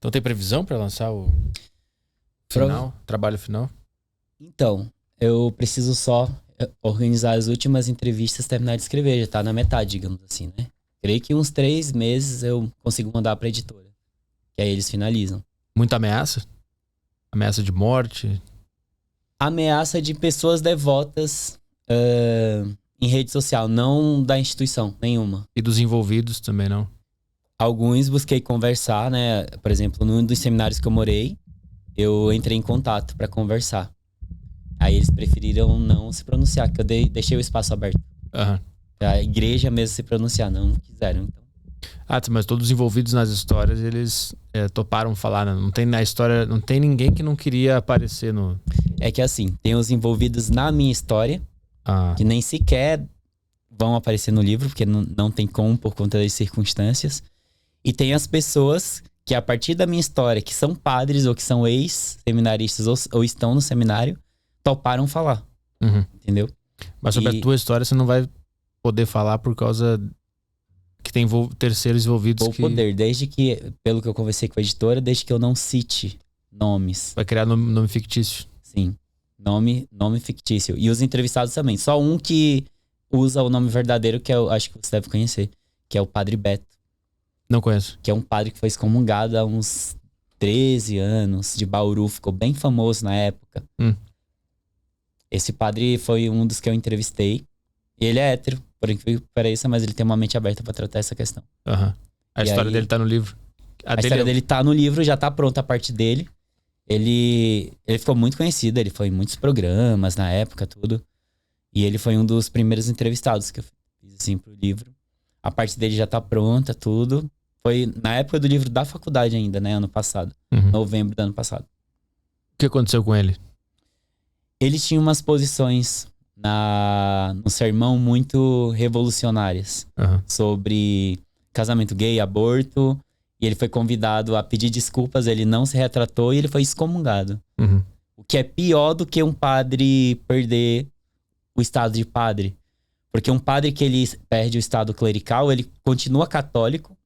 Então tem previsão pra lançar o trabalho final? Então, eu preciso só organizar as últimas entrevistas, terminar de escrever. Já tá na metade, digamos assim, né? Creio que uns 3 meses eu consigo mandar pra editora. Que aí eles finalizam. Muita ameaça? Ameaça de morte? Ameaça de pessoas devotas em rede social, não da instituição nenhuma. E dos envolvidos também, não? Alguns busquei conversar, né? Por exemplo, num dos seminários que eu morei, eu entrei em contato pra conversar. Aí eles preferiram não se pronunciar, que eu deixei o espaço aberto. Aham. A igreja mesmo se pronunciar, não quiseram, então. Mas todos os envolvidos nas histórias, eles toparam falar, né? Não tem na história, não tem ninguém que não queria aparecer no... É que assim, tem os envolvidos na minha história, que nem sequer vão aparecer no livro, porque não tem como por conta das circunstâncias. E tem as pessoas que a partir da minha história, que são padres ou que são ex-seminaristas ou estão no seminário, toparam falar. Uhum. Entendeu? Mas sobre a tua história você não vai poder falar por causa que tem terceiros envolvidos. Vou poder, desde que, pelo que eu conversei com a editora, desde que eu não cite nomes. Vai criar nome fictício? Sim, nome fictício. E os entrevistados também. Só um que usa o nome verdadeiro, que eu acho que você deve conhecer, que é o Padre Beto. Não conheço. Que é um padre que foi excomungado há uns 13 anos, de Bauru, ficou bem famoso na época. Esse padre foi um dos que eu entrevistei. E ele é hétero, por incrível que pareça, mas ele tem uma mente aberta pra tratar essa questão. A história dele tá no livro? A história dele tá no livro, já tá pronta a parte dele. Ele ficou muito conhecido, ele foi em muitos programas na época, tudo. E ele foi um dos primeiros entrevistados que eu fiz, assim, pro livro. A parte dele já tá pronta, tudo. Foi na época do livro da faculdade ainda, né? Ano passado. Novembro do ano passado. O que aconteceu com ele? Ele tinha umas posições no sermão muito revolucionárias. Sobre casamento gay, aborto. E ele foi convidado a pedir desculpas, ele não se retratou e ele foi excomungado. O que é pior do que um padre perder o estado de padre. Porque um padre que ele perde o estado clerical, ele continua católico,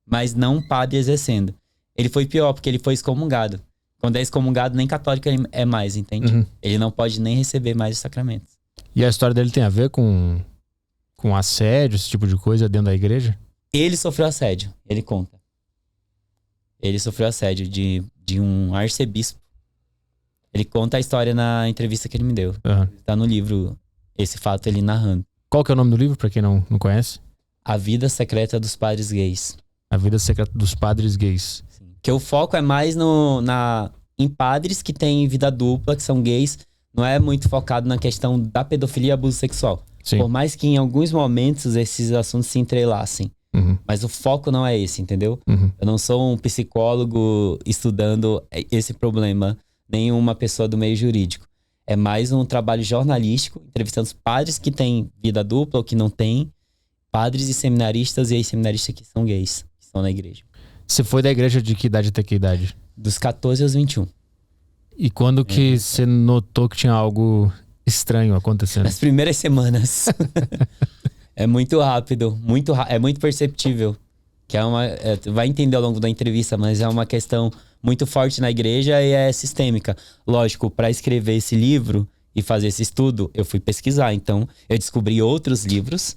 mas não um padre exercendo. Ele foi pior, porque ele foi excomungado. Quando é excomungado, nem católico ele é mais, entende? Ele não pode nem receber mais os sacramentos. E a história dele tem a ver com assédio, esse tipo de coisa dentro da igreja? Ele sofreu assédio, ele conta. Ele sofreu assédio de um arcebispo. Ele conta a história na entrevista que ele me deu. Tá no livro, esse fato, ele narrando. Qual que é o nome do livro, pra quem não conhece? A Vida Secreta dos Padres Gays. A Vida Secreta dos Padres Gays. Sim. Que o foco é mais em padres que têm vida dupla, que são gays. Não é muito focado na questão da pedofilia e abuso sexual. Sim. Por mais que em alguns momentos esses assuntos se entrelacem. Mas o foco não é esse, entendeu? Eu não sou um psicólogo estudando esse problema, nem uma pessoa do meio jurídico. É mais um trabalho jornalístico, entrevistando os padres que têm vida dupla ou que não têm, padres e seminaristas e ex-seminaristas que são gays, que estão na igreja. Você foi da igreja de que idade até que idade? Dos 14 aos 21. E quando que você notou que tinha algo estranho acontecendo? Nas primeiras semanas. É muito rápido, é muito perceptível. Que vai entender ao longo da entrevista, mas é uma questão muito forte na igreja e é sistêmica. Lógico, para escrever esse livro e fazer esse estudo, eu fui pesquisar. Então, eu descobri outros livros.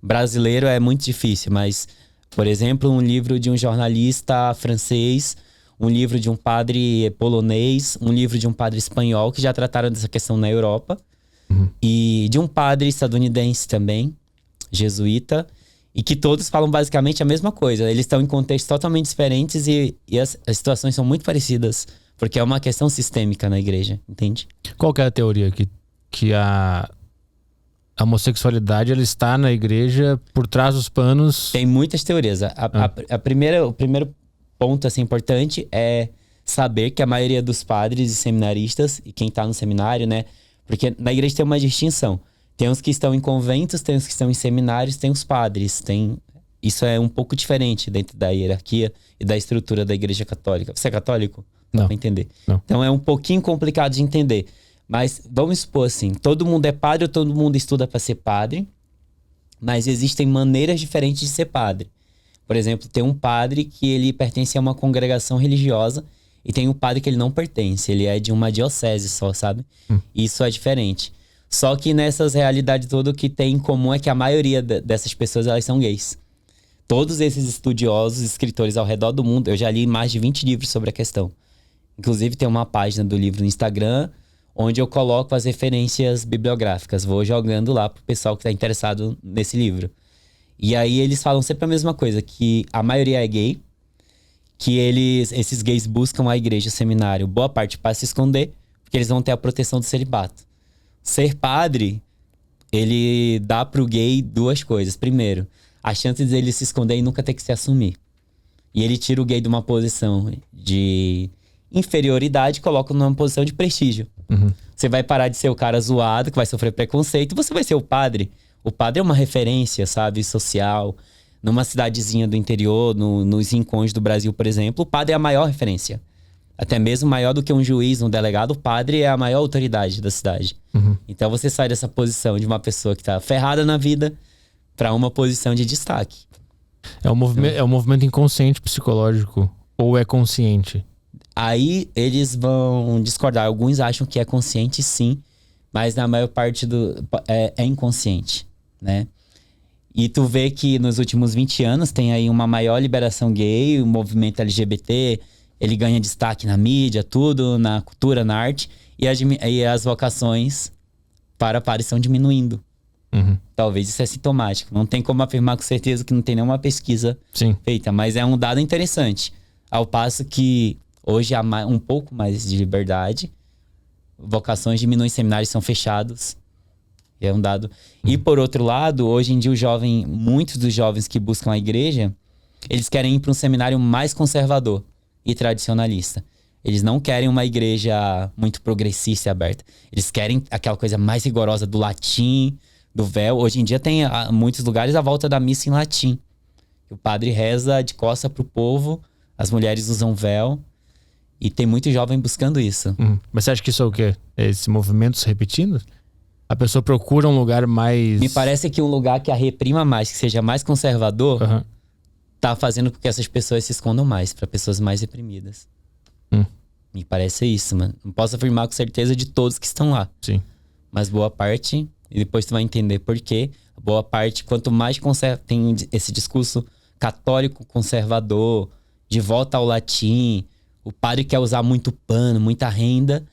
Brasileiro é muito difícil, mas, por exemplo, um livro de um jornalista francês, um livro de um padre polonês, um livro de um padre espanhol, que já trataram dessa questão na Europa. E de um padre estadunidense também, jesuíta, e que todos falam basicamente a mesma coisa. Eles estão em contextos totalmente diferentes e as situações são muito parecidas, porque é uma questão sistêmica na igreja, entende? Qual que é a teoria? Que a homossexualidade ela está na igreja por trás dos panos? Tem muitas teorias. O primeiro ponto assim, importante é saber que a maioria dos padres e seminaristas, e quem está no seminário, né? Porque na igreja tem uma distinção. Tem uns que estão em conventos, tem uns que estão em seminários, tem os padres. Isso é um pouco diferente dentro da hierarquia e da estrutura da igreja católica. Você é católico? Não. Dá pra entender. Não. Então é um pouquinho complicado de entender. Mas vamos supor assim, todo mundo é padre ou todo mundo estuda para ser padre, mas existem maneiras diferentes de ser padre. Por exemplo, tem um padre que ele pertence a uma congregação religiosa e tem um padre que ele não pertence. Ele é de uma diocese só, sabe? Isso é diferente. Só que nessas realidades todas, o que tem em comum é que a maioria dessas pessoas, elas são gays. Todos esses estudiosos, escritores ao redor do mundo, eu já li mais de 20 livros sobre a questão. Inclusive, tem uma página do livro no Instagram, onde eu coloco as referências bibliográficas. Vou jogando lá pro pessoal que está interessado nesse livro. E aí eles falam sempre a mesma coisa, que a maioria é gay, que esses gays buscam a igreja, o seminário, boa parte para se esconder, porque eles vão ter a proteção do celibato. Ser padre, ele dá pro gay duas coisas. Primeiro, a chance dele se esconder e nunca ter que se assumir. E ele tira o gay de uma posição de inferioridade e coloca numa posição de prestígio. Você vai parar de ser o cara zoado, que vai sofrer preconceito, e você vai ser o padre. O padre é uma referência, sabe, social. Numa cidadezinha do interior, nos rincões do Brasil, por exemplo, o padre é a maior referência. Até mesmo maior do que um juiz, um delegado, o padre é a maior autoridade da cidade. Então você sai dessa posição de uma pessoa que tá ferrada na vida para uma posição de destaque. É um movimento inconsciente psicológico ou é consciente? Aí eles vão discordar. Alguns acham que é consciente, sim, mas na maior parte é inconsciente, né? E tu vê que nos últimos 20 anos tem aí uma maior liberação gay, o movimento LGBT, ele ganha destaque na mídia, tudo, na cultura, na arte, e as vocações para padres estão diminuindo. Talvez isso é sintomático. Não tem como afirmar com certeza que não tem nenhuma pesquisa feita, mas é um dado interessante. Ao passo que hoje há um pouco mais de liberdade, vocações diminuem, seminários são fechados. É um dado. E por outro lado, hoje em dia muitos dos jovens que buscam a igreja, eles querem ir para um seminário mais conservador e tradicionalista. Eles não querem uma igreja muito progressista e aberta. Eles querem aquela coisa mais rigorosa do latim, do véu. Hoje em dia tem muitos lugares a volta da missa em latim. O padre reza de costa pro povo, as mulheres usam véu. E tem muito jovem buscando isso. Mas você acha que isso é o quê? É esse movimento se repetindo? A pessoa procura um lugar mais... Me parece que um lugar que a reprima mais, que seja mais conservador, tá fazendo com que essas pessoas se escondam mais, para pessoas mais reprimidas. Me parece isso, mano. Não posso afirmar com certeza de todos que estão lá. Sim. Mas boa parte, e depois tu vai entender por quê. Boa parte, quanto mais tem esse discurso católico conservador, de volta ao latim, o padre quer usar muito pano, muita renda,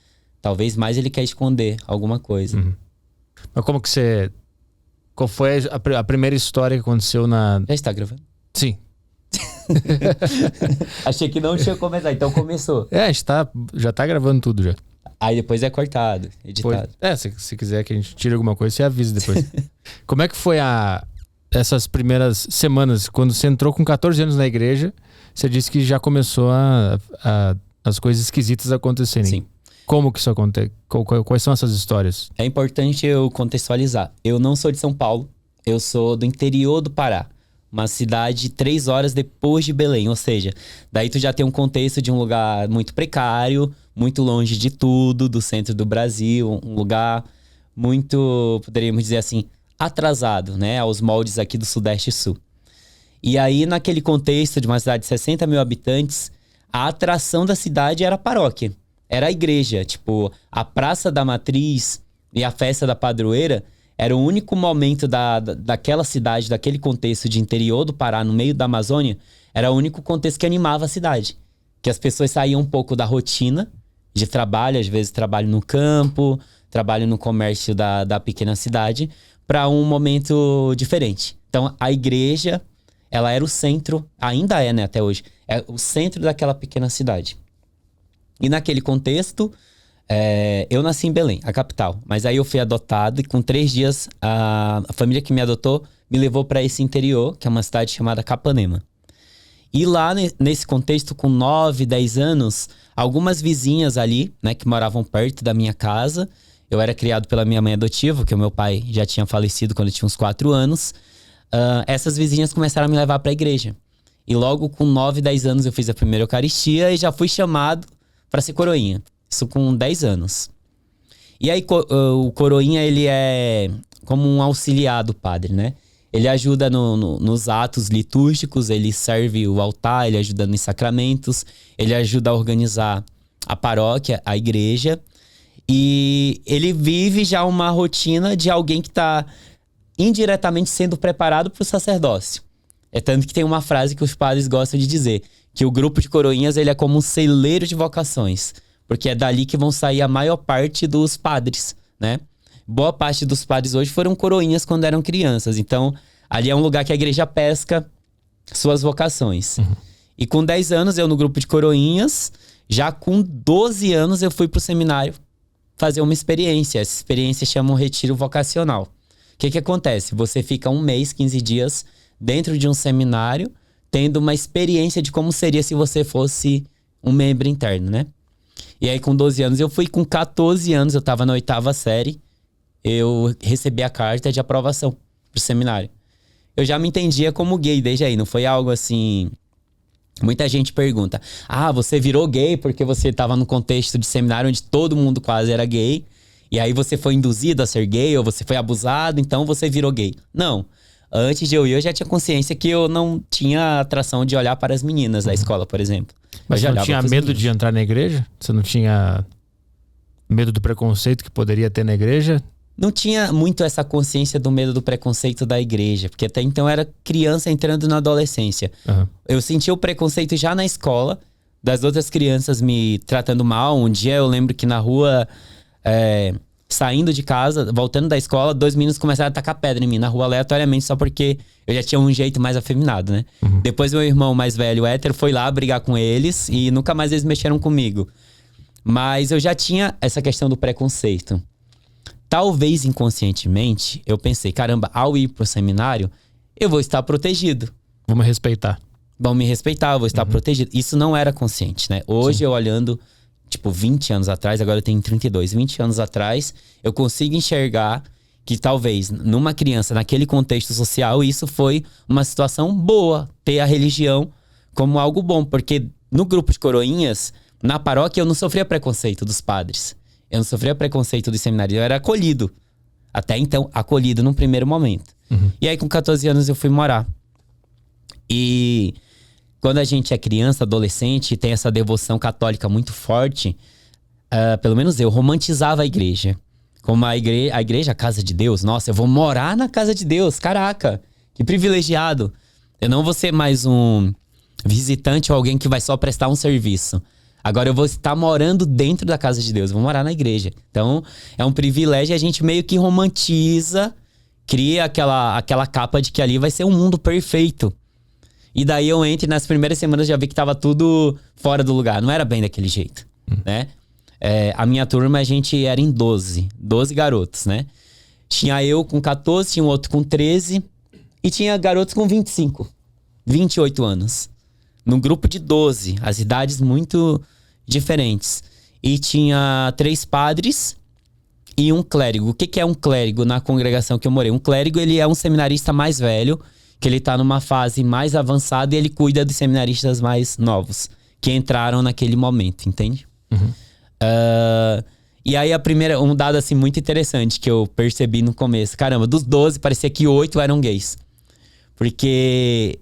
talvez mais ele quer esconder alguma coisa. Mas como que você... Qual foi a primeira história que aconteceu na... Já está gravando? Sim. Achei que não tinha começado, então começou. A gente já tá gravando tudo já. Aí depois é cortado, editado. Se quiser que a gente tire alguma coisa, você avisa depois. Como é que foi essas primeiras semanas, quando você entrou com 14 anos na igreja, você disse que já começou as coisas esquisitas acontecerem. Sim. Como que isso acontece? Quais são essas histórias? É importante eu contextualizar. Eu não sou de São Paulo, eu sou do interior do Pará. Uma cidade 3 horas depois de Belém. Ou seja, daí tu já tem um contexto de um lugar muito precário, muito longe de tudo, do centro do Brasil. Um lugar muito, poderíamos dizer assim, atrasado, né? Aos moldes aqui do Sudeste e Sul. E aí, naquele contexto de uma cidade de 60 mil habitantes, a atração da cidade era a paróquia. Era a igreja. Tipo, a Praça da Matriz e a Festa da Padroeira era o único momento daquela cidade, daquele contexto de interior do Pará, no meio da Amazônia, era o único contexto que animava a cidade. Que as pessoas saíam um pouco da rotina de trabalho, às vezes trabalho no campo, trabalho no comércio da pequena cidade, para um momento diferente. Então, a igreja, ela era o centro, ainda é, né, até hoje, é o centro daquela pequena cidade. E naquele contexto... eu nasci em Belém, a capital. Mas aí eu fui adotado e com 3 dias a família que me adotou me levou para esse interior, que é uma cidade chamada Capanema. E lá nesse contexto, com 9, 10 anos, algumas vizinhas ali, né, que moravam perto da minha casa. Eu era criado pela minha mãe adotiva, porque o meu pai já tinha falecido quando eu tinha uns 4 anos. Essas vizinhas começaram a me levar para a igreja. E logo com 9, 10 anos eu fiz a primeira Eucaristia e já fui chamado para ser coroinha. Isso com 10 anos. E aí o coroinha, ele é como um auxiliar do padre, né? Ele ajuda nos atos litúrgicos, ele serve o altar, ele ajuda nos sacramentos, ele ajuda a organizar a paróquia, a igreja. E ele vive já uma rotina de alguém que está indiretamente sendo preparado para o sacerdócio. É tanto que tem uma frase que os padres gostam de dizer, que o grupo de coroinhas ele é como um celeiro de vocações, porque é dali que vão sair a maior parte dos padres, né? Boa parte dos padres hoje foram coroinhas quando eram crianças. Então, ali é um lugar que a igreja pesca suas vocações. E com 10 anos, eu no grupo de coroinhas, já com 12 anos, eu fui pro seminário fazer uma experiência. Essa experiência chama um retiro vocacional. O que acontece? Você fica 1 mês, 15 dias, dentro de um seminário, tendo uma experiência de como seria se você fosse um membro interno, né? E aí, com 12 anos, eu fui. Com 14 anos, eu tava na 8ª série, eu recebi a carta de aprovação pro seminário. Eu já me entendia como gay desde aí, não foi algo assim... Muita gente pergunta, você virou gay porque você tava num contexto de seminário onde todo mundo quase era gay, e aí você foi induzido a ser gay, ou você foi abusado, então você virou gay. Não. Antes de eu ir, eu já tinha consciência que eu não tinha atração de olhar para as meninas da escola, por exemplo. Mas você não tinha medo de entrar na igreja? Você não tinha medo do preconceito que poderia ter na igreja? Não tinha muito essa consciência do medo do preconceito da igreja, porque até então eu era criança entrando na adolescência. Eu sentia o preconceito já na escola, das outras crianças me tratando mal. Um dia eu lembro que na rua, saindo de casa, voltando da escola, 2 meninos começaram a tacar pedra em mim na rua aleatoriamente, só porque eu já tinha um jeito mais afeminado, né? Depois meu irmão mais velho, hétero, foi lá brigar com eles e nunca mais eles mexeram comigo. Mas eu já tinha essa questão do preconceito. Talvez inconscientemente, eu pensei, caramba, ao ir pro seminário, eu vou estar protegido. Vão me respeitar. Vão me respeitar, eu vou estar protegido. Isso não era consciente, né? Hoje eu olhando, 20 anos atrás, agora eu tenho 32, 20 anos atrás, eu consigo enxergar que talvez numa criança, naquele contexto social, isso foi uma situação boa, ter a religião como algo bom. Porque no grupo de coroinhas, na paróquia, eu não sofria preconceito dos padres. Eu não sofria preconceito dos seminários, eu era acolhido. Até então, acolhido num primeiro momento. E aí, com 14 anos, eu fui morar. E quando a gente é criança, adolescente, tem essa devoção católica muito forte, pelo menos eu romantizava a igreja. Como a igreja, a casa de Deus. Nossa, eu vou morar na casa de Deus. Caraca, que privilegiado. Eu não vou ser mais um visitante ou alguém que vai só prestar um serviço. Agora eu vou estar morando dentro da casa de Deus, eu vou morar na igreja. Então, é um privilégio e a gente meio que romantiza, cria aquela capa de que ali vai ser um mundo perfeito. E daí eu entro e nas primeiras semanas já vi que tava tudo fora do lugar. Não era bem daquele jeito, né? A minha turma, a gente era em 12 garotos, né? Tinha eu com 14, tinha um outro com 13 e tinha garotos com 25, 28 anos. Num grupo de 12, as idades muito diferentes. E tinha 3 padres e um clérigo. O que é um clérigo na congregação que eu morei? Um clérigo, ele é um seminarista mais velho, que ele tá numa fase mais avançada e ele cuida dos seminaristas mais novos, que entraram naquele momento, entende? E aí um dado assim muito interessante que eu percebi no começo. Caramba, dos 12, parecia que 8 eram gays. Porque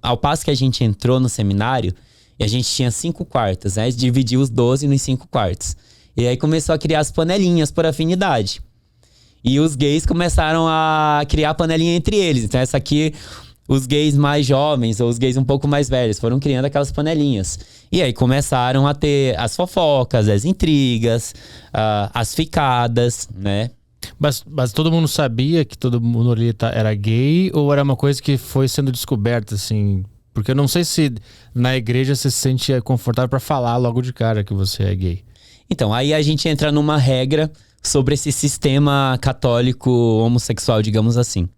ao passo que a gente entrou no seminário, e a gente tinha 5 quartos, né? Dividiu os 12 nos 5 quartos. E aí começou a criar as panelinhas por afinidade. E os gays começaram a criar panelinha entre eles. Então essa aqui, os gays mais jovens ou os gays um pouco mais velhos foram criando aquelas panelinhas. E aí começaram a ter as fofocas, as intrigas, as ficadas, né? Mas todo mundo sabia que todo mundo ali era gay, ou era uma coisa que foi sendo descoberta, assim? Porque eu não sei se na igreja você se sente confortável para falar logo de cara que você é gay. Então, aí a gente entra numa regra sobre esse sistema católico homossexual, digamos assim.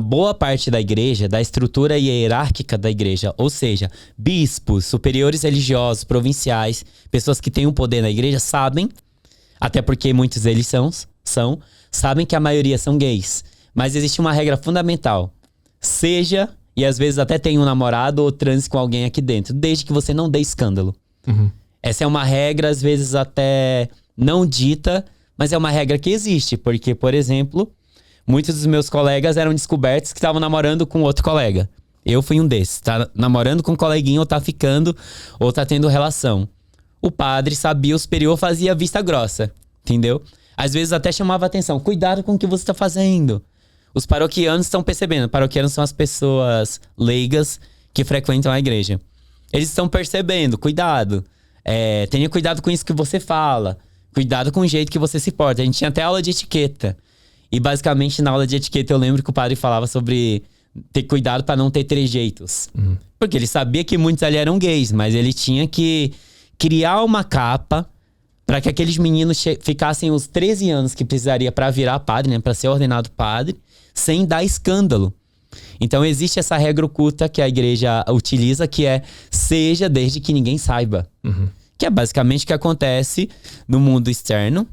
Boa parte da igreja, da estrutura hierárquica da igreja, ou seja, bispos, superiores religiosos, provinciais, pessoas que têm um poder na igreja, sabem, até porque muitos deles sabem que a maioria são gays. Mas existe uma regra fundamental. Seja, e às vezes até tem um namorado ou transe com alguém aqui dentro, desde que você não dê escândalo. Essa é uma regra, às vezes até não dita, mas é uma regra que existe. Porque, por exemplo, muitos dos meus colegas eram descobertos que estavam namorando com outro colega. Eu fui um desses. Tá namorando com um coleguinha, ou tá ficando, ou tá tendo relação. O padre sabia, o superior fazia vista grossa, entendeu? Às vezes até chamava atenção. Cuidado com o que você tá fazendo. Os paroquianos estão percebendo. Paroquianos são as pessoas leigas que frequentam a igreja. Eles estão percebendo. Cuidado. Tenha cuidado com isso que você fala. Cuidado com o jeito que você se porta. A gente tinha até aula de etiqueta. E basicamente na aula de etiqueta eu lembro que o padre falava sobre ter cuidado para não ter trejeitos. Porque ele sabia que muitos ali eram gays, mas ele tinha que criar uma capa para que aqueles meninos ficassem os 13 anos que precisaria para virar padre, né, para ser ordenado padre, sem dar escândalo. Então existe essa regra oculta que a igreja utiliza, que é seja desde que ninguém saiba. Que é basicamente o que acontece no mundo externo,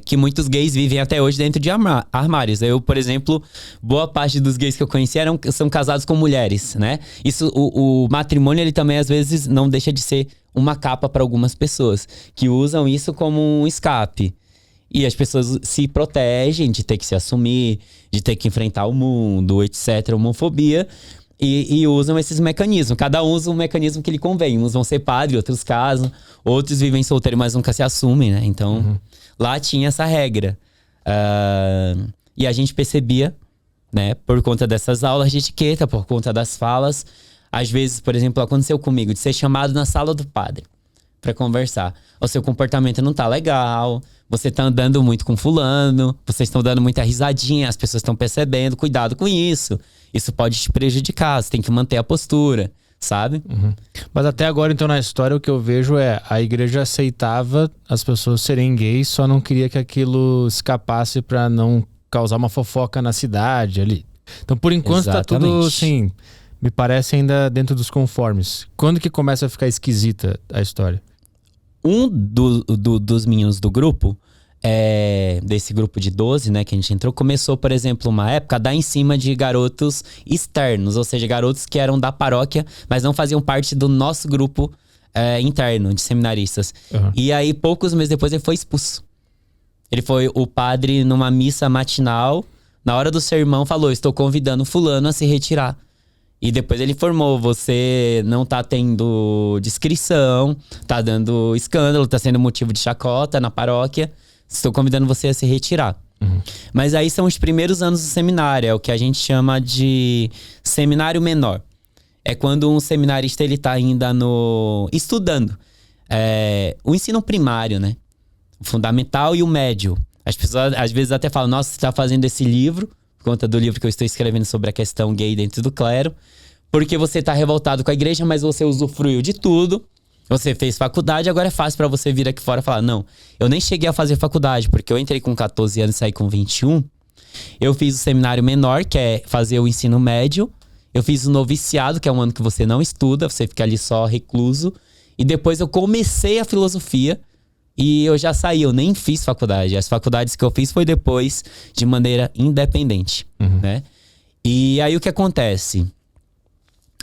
que muitos gays vivem até hoje dentro de armários. Eu, por exemplo, boa parte dos gays que eu conheci são casados com mulheres, né? Isso, o matrimônio, ele também às vezes não deixa de ser uma capa para algumas pessoas, que usam isso como um escape. E as pessoas se protegem de ter que se assumir, de ter que enfrentar o mundo, etc., homofobia, e usam esses mecanismos. Cada um usa um mecanismo que lhe convém. Uns vão ser padre, outros casam, outros vivem solteiros, mas nunca se assumem, né? Então, lá tinha essa regra. E a gente percebia, né, por conta dessas aulas de etiqueta, por conta das falas. Às vezes, por exemplo, aconteceu comigo de ser chamado na sala do padre pra conversar. O seu comportamento não tá legal, você tá andando muito com fulano, vocês estão dando muita risadinha, as pessoas estão percebendo, cuidado com isso. Isso pode te prejudicar, você tem que manter a postura, sabe? Mas até agora, então, na história, o que eu vejo é a igreja aceitava as pessoas serem gays, só não queria que aquilo escapasse pra não causar uma fofoca na cidade ali. Então, por enquanto, tá tudo assim, me parece ainda dentro dos conformes. Quando que começa a ficar esquisita a história? Um dos meninos do grupo, desse grupo de 12, né, que a gente entrou, começou, por exemplo, uma época a dar em cima de garotos externos, ou seja, garotos que eram da paróquia, mas não faziam parte do nosso grupo interno de seminaristas. E aí, poucos meses depois, ele foi expulso. Ele foi o padre numa missa matinal, na hora do sermão, falou: estou convidando fulano a se retirar. E depois ele informou: você não tá tendo discrição, tá dando escândalo, tá sendo motivo de chacota na paróquia. Estou convidando você a se retirar. Mas aí são os primeiros anos do seminário, é o que a gente chama de seminário menor. É quando um seminarista ele tá ainda estudando. O ensino primário, né? O fundamental e o médio. As pessoas às vezes até falam: nossa, você tá fazendo esse livro, por conta do livro que eu estou escrevendo sobre a questão gay dentro do clero, porque você tá revoltado com a igreja, mas você usufruiu de tudo. Você fez faculdade, agora é fácil pra você vir aqui fora e falar: não, eu nem cheguei a fazer faculdade, porque eu entrei com 14 anos e saí com 21. Eu fiz o seminário menor, que é fazer o ensino médio. Eu fiz o noviciado, que é um ano que você não estuda, você fica ali só recluso. E depois eu comecei a filosofia e eu já saí, eu nem fiz faculdade. As faculdades que eu fiz foi depois, de maneira independente, né? E aí o que acontece?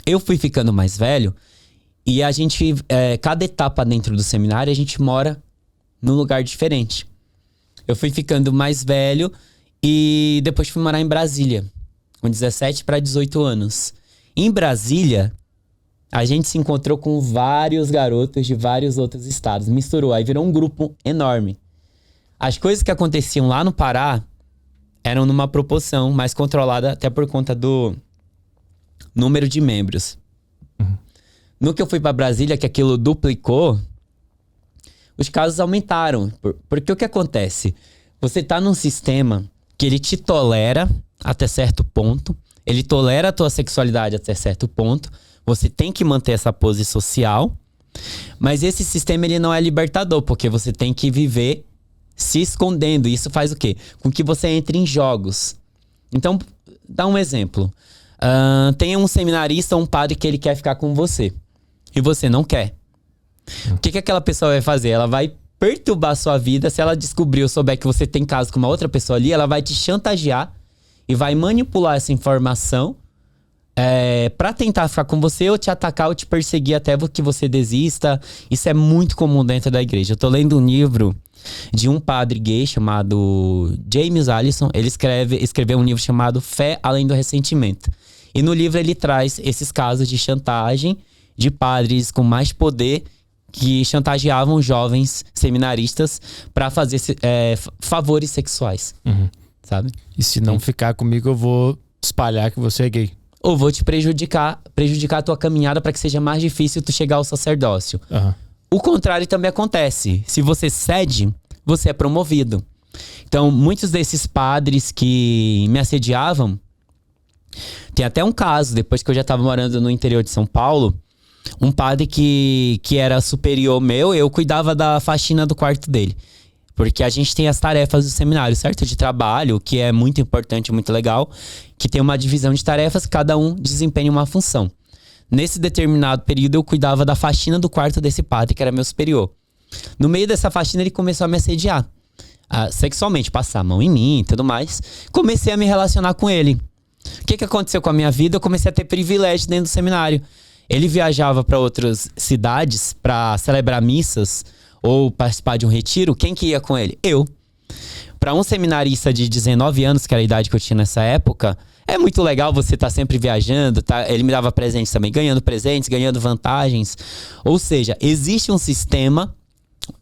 Eu fui ficando mais velho. E a gente, cada etapa dentro do seminário, a gente mora num lugar diferente. Eu fui ficando mais velho e depois fui morar em Brasília, com 17 para 18 anos. Em Brasília, a gente se encontrou com vários garotos de vários outros estados. Misturou, aí virou um grupo enorme. As coisas que aconteciam lá no Pará eram numa proporção mais controlada, até por conta do número de membros. No que eu fui pra Brasília, que aquilo duplicou, os casos aumentaram. Porque o que acontece? Você tá num sistema que ele te tolera até certo ponto, ele tolera a tua sexualidade até certo ponto, você tem que manter essa pose social, mas esse sistema ele não é libertador, porque você tem que viver se escondendo. Isso faz o quê? Com que você entre em jogos. Então, dá um exemplo. Tem um seminarista, um padre que ele quer ficar com você. E você não quer. O que aquela pessoa vai fazer? Ela vai perturbar a sua vida. Se ela descobrir ou souber que você tem caso com uma outra pessoa ali, ela vai te chantagear e vai manipular essa informação pra tentar ficar com você, ou te atacar, ou te perseguir até que você desista. Isso é muito comum dentro da igreja. Eu tô lendo um livro de um padre gay chamado James Allison. Ele escreveu um livro chamado Fé Além do Ressentimento. E no livro ele traz esses casos de chantagem de padres com mais poder que chantageavam jovens seminaristas pra fazer favores sexuais. Sabe? E se não ficar comigo, eu vou espalhar que você é gay. Ou vou te prejudicar a tua caminhada para que seja mais difícil tu chegar ao sacerdócio. O contrário também acontece. Se você cede, você é promovido. Então, muitos desses padres que me assediavam, tem até um caso, depois que eu já estava morando no interior de São Paulo, um padre que era superior meu, eu cuidava da faxina do quarto dele. Porque a gente tem as tarefas do seminário, certo? De trabalho, que é muito importante, muito legal. Que tem uma divisão de tarefas, cada um desempenha uma função. Nesse determinado período, eu cuidava da faxina do quarto desse padre, que era meu superior. No meio dessa faxina, ele começou a me assediar. Sexualmente, passar a mão em mim e tudo mais. Comecei a me relacionar com ele. O que aconteceu com a minha vida? Eu comecei a ter privilégio dentro do seminário. Ele viajava para outras cidades para celebrar missas ou participar de um retiro. Quem que ia com ele? Eu. Para um seminarista de 19 anos, que era a idade que eu tinha nessa época, é muito legal você estar sempre viajando, tá? Ele me dava presentes também, ganhando presentes, ganhando vantagens. Ou seja, existe um sistema,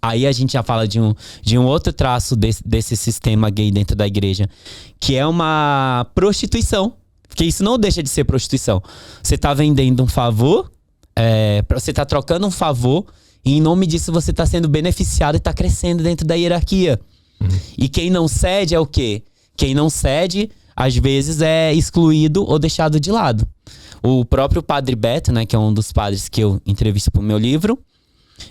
aí a gente já fala de um outro traço desse sistema gay dentro da igreja, que é uma prostituição. Porque isso não deixa de ser prostituição. Você está vendendo um favor, você está trocando um favor, e em nome disso você está sendo beneficiado e está crescendo dentro da hierarquia. E quem não cede é o quê? Quem não cede, às vezes, é excluído ou deixado de lado. O próprio Padre Beto, né, que é um dos padres que eu entrevisto pro meu livro,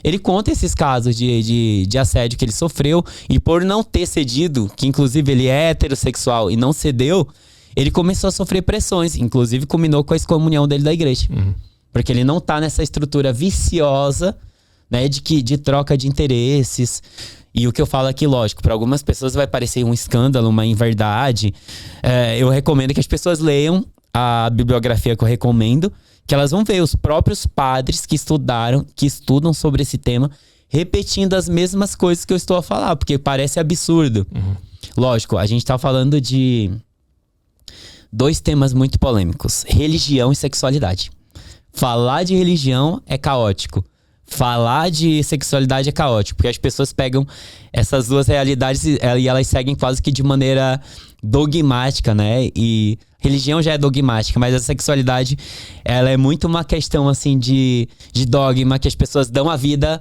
ele conta esses casos de assédio que ele sofreu. E por não ter cedido, que inclusive ele é heterossexual e não cedeu, ele começou a sofrer pressões. Inclusive culminou com a excomunhão dele da igreja. Porque ele não tá nessa estrutura viciosa, né, de troca de interesses. E o que eu falo aqui, lógico, para algumas pessoas vai parecer um escândalo, uma inverdade. Eu recomendo que as pessoas leiam a bibliografia que eu recomendo, que elas vão ver os próprios padres que estudam sobre esse tema, repetindo as mesmas coisas que eu estou a falar, porque parece absurdo. Lógico, a gente tá falando de dois temas muito polêmicos: religião e sexualidade. Falar de religião é caótico. Falar de sexualidade é caótico, porque as pessoas pegam essas duas realidades e elas seguem quase que de maneira dogmática, né? E religião já é dogmática, mas a sexualidade, ela é muito uma questão, assim, de dogma, que as pessoas dão a vida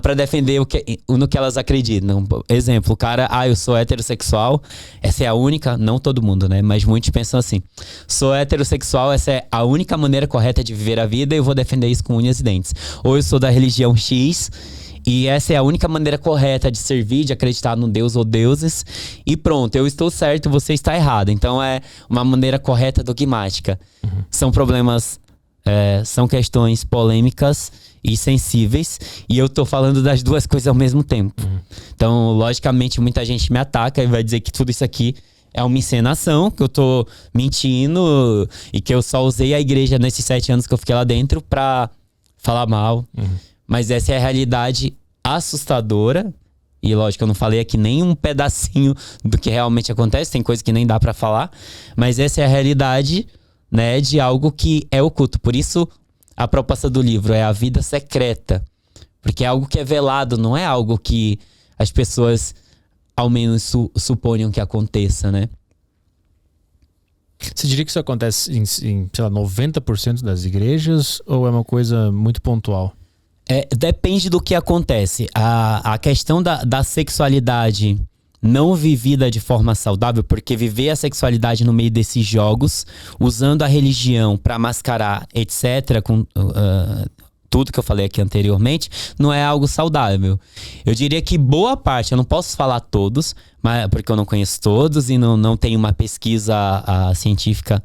pra defender no que elas acreditam. Exemplo, o cara, eu sou heterossexual, essa é a única, não todo mundo, né? Mas muitos pensam assim: sou heterossexual, essa é a única maneira correta de viver a vida e eu vou defender isso com unhas e dentes. Ou eu sou da religião X e essa é a única maneira correta de servir, de acreditar no Deus ou deuses, e pronto, eu estou certo, você está errado. Então é uma maneira correta dogmática. São problemas, são questões polêmicas e sensíveis, e eu tô falando das duas coisas ao mesmo tempo. Então, logicamente, muita gente me ataca e vai dizer que tudo isso aqui é uma encenação, que eu tô mentindo e que eu só usei a igreja nesses 7 anos que eu fiquei lá dentro pra falar mal. Mas essa é a realidade assustadora. E lógico, eu não falei aqui nem um pedacinho do que realmente acontece, tem coisa que nem dá pra falar, mas essa é a realidade, né, de algo que é oculto. Por isso a proposta do livro é a vida secreta, porque é algo que é velado, não é algo que as pessoas ao menos suponham que aconteça, né? Você diria que isso acontece em sei lá, 90% das igrejas, ou é uma coisa muito pontual? Depende do que acontece. A questão da sexualidade não vivida de forma saudável, porque viver a sexualidade no meio desses jogos, usando a religião para mascarar, etc., com tudo que eu falei aqui anteriormente, não é algo saudável. Eu diria que boa parte, eu não posso falar todos, mas, porque eu não conheço todos e não tenho uma pesquisa científica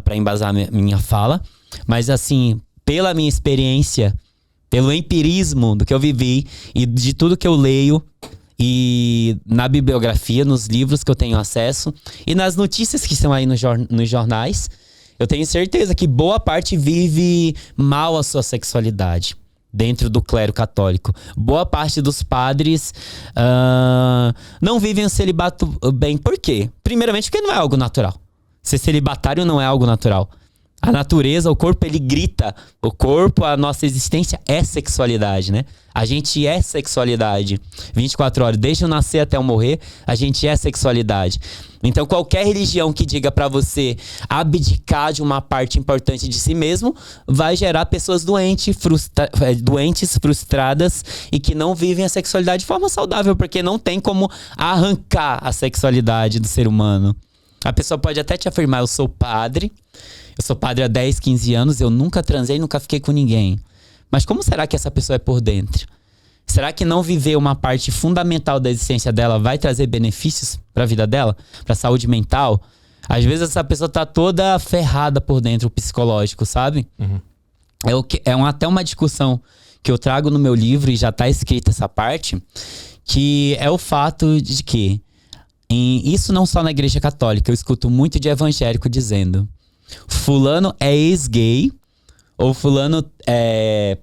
para embasar minha fala, mas assim, pela minha experiência, pelo empirismo do que eu vivi e de tudo que eu leio, e na bibliografia, nos livros que eu tenho acesso e nas notícias que estão aí nos jornais, Eu tenho certeza que boa parte vive mal a sua sexualidade dentro do clero católico. Boa parte dos padres não vivem o celibato bem. Por quê? Primeiramente porque não é algo natural. Ser celibatário não é algo natural. A natureza, o corpo, ele grita. O corpo, a nossa existência é sexualidade, né? A gente é sexualidade. 24 horas, desde eu nascer até eu morrer, a gente é sexualidade. Então, qualquer religião que diga pra você abdicar de uma parte importante de si mesmo, vai gerar pessoas doentes, frustradas e que não vivem a sexualidade de forma saudável, porque não tem como arrancar a sexualidade do ser humano. A pessoa pode até te afirmar, eu sou padre há 10, 15 anos, eu nunca transei, nunca fiquei com ninguém. Mas como será que essa pessoa é por dentro? Será que não viver uma parte fundamental da existência dela vai trazer benefícios para a vida dela? Para a saúde mental? Às vezes essa pessoa tá toda ferrada por dentro, o psicológico, sabe? Uhum. Até uma discussão que eu trago no meu livro, e já tá escrita essa parte, que é o fato de que, isso não só na igreja católica, eu escuto muito de evangélico dizendo: fulano é ex-gay, ou fulano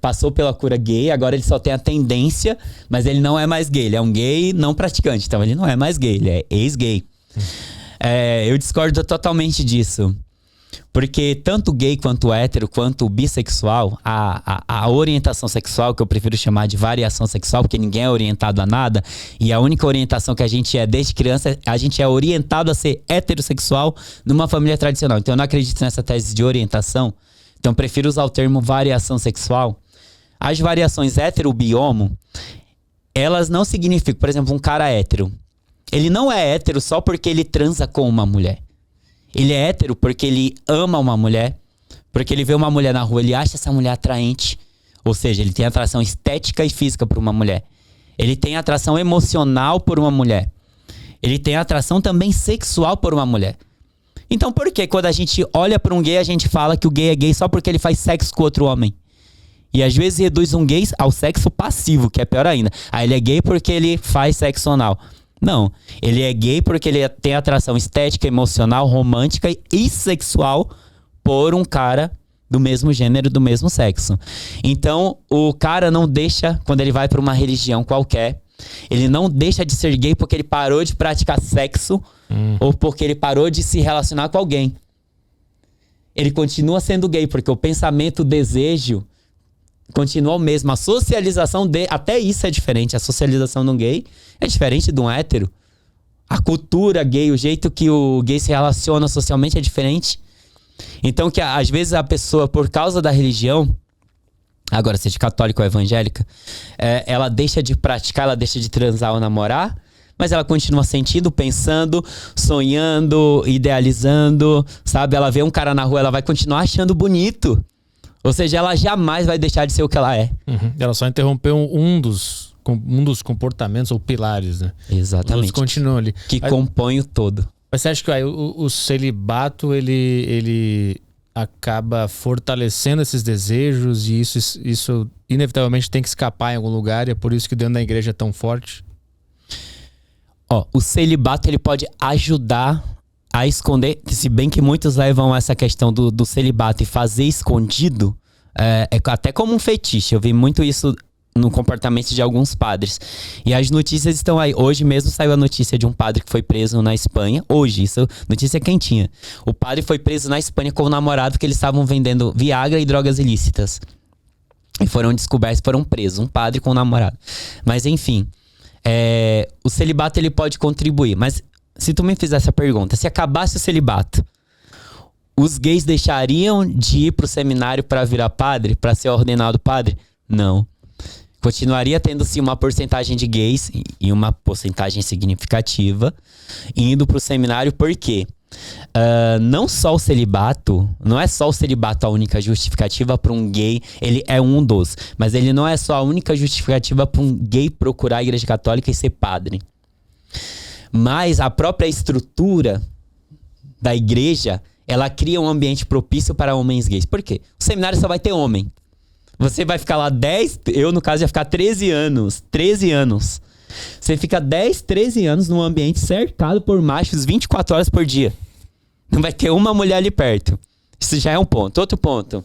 passou pela cura gay, agora ele só tem a tendência, mas ele não é mais gay, ele é um gay não praticante, então ele não é mais gay, ele é ex-gay. Eu discordo totalmente disso, porque tanto gay quanto hétero, quanto bissexual, a orientação sexual, que eu prefiro chamar de variação sexual, porque ninguém é orientado a nada, e a única orientação que a gente é desde criança, a gente é orientado a ser heterossexual numa família tradicional. Então eu não acredito nessa tese de orientação, então eu prefiro usar o termo variação sexual. As variações hétero-bi-homo, elas não significam, por exemplo, um cara hétero. Ele não é hétero só porque ele transa com uma mulher. Ele é hétero porque ele ama uma mulher, porque ele vê uma mulher na rua, ele acha essa mulher atraente. Ou seja, ele tem atração estética e física por uma mulher. Ele tem atração emocional por uma mulher. Ele tem atração também sexual por uma mulher. Então por que quando a gente olha para um gay, a gente fala que o gay é gay só porque ele faz sexo com outro homem? E às vezes reduz um gay ao sexo passivo, que é pior ainda. Ele é gay porque ele faz sexo anal. Não, ele é gay porque ele tem atração estética, emocional, romântica e sexual por um cara do mesmo gênero, do mesmo sexo. Então, o cara não deixa, quando ele vai para uma religião qualquer, ele não deixa de ser gay porque ele parou de praticar sexo ou porque ele parou de se relacionar com alguém. Ele continua sendo gay porque o pensamento, o desejo continua o mesmo. A socialização até isso é diferente. A socialização de um gay é diferente de um hétero. A cultura gay, o jeito que o gay se relaciona socialmente é diferente. Então que às vezes a pessoa, por causa da religião, agora seja católica ou evangélica, ela deixa de praticar, ela deixa de transar ou namorar, mas ela continua sentindo, pensando, sonhando, idealizando, sabe? Ela vê um cara na rua, ela vai continuar achando bonito. Ou seja, ela jamais vai deixar de ser o que ela é. Uhum. Ela só interrompeu um dos comportamentos ou pilares, né? Exatamente. Os continuam ali. Que compõe o todo. Mas você acha que o celibato, ele acaba fortalecendo esses desejos e isso inevitavelmente tem que escapar em algum lugar e é por isso que dentro da igreja é tão forte? O celibato, ele pode ajudar a esconder, se bem que muitos levam essa questão do celibato e fazer escondido, até como um fetiche. Eu vi muito isso no comportamento de alguns padres. E as notícias estão aí. Hoje mesmo saiu a notícia de um padre que foi preso na Espanha. Hoje, isso, notícia quentinha. O padre foi preso na Espanha com o namorado porque eles estavam vendendo Viagra e drogas ilícitas. E foram descobertos, foram presos. Um padre com o namorado. Mas enfim, o celibato ele pode contribuir. Mas se tu me fizesse essa pergunta, se acabasse o celibato, os gays deixariam de ir pro seminário para virar padre, para ser ordenado padre? Não. Continuaria tendo sim uma porcentagem de gays e uma porcentagem significativa indo pro seminário, por quê? Não só o celibato, não é só o celibato a única justificativa para um gay, ele é um dos, mas ele não é só a única justificativa para um gay procurar a igreja católica e ser padre. Mas a própria estrutura da igreja, ela cria um ambiente propício para homens gays. Por quê? O seminário só vai ter homem. Você vai ficar lá 10... Eu, no caso, ia ficar 13 anos. 13 anos. Você fica 10, 13 anos num ambiente cercado por machos 24 horas por dia. Não vai ter uma mulher ali perto. Isso já é um ponto. Outro ponto.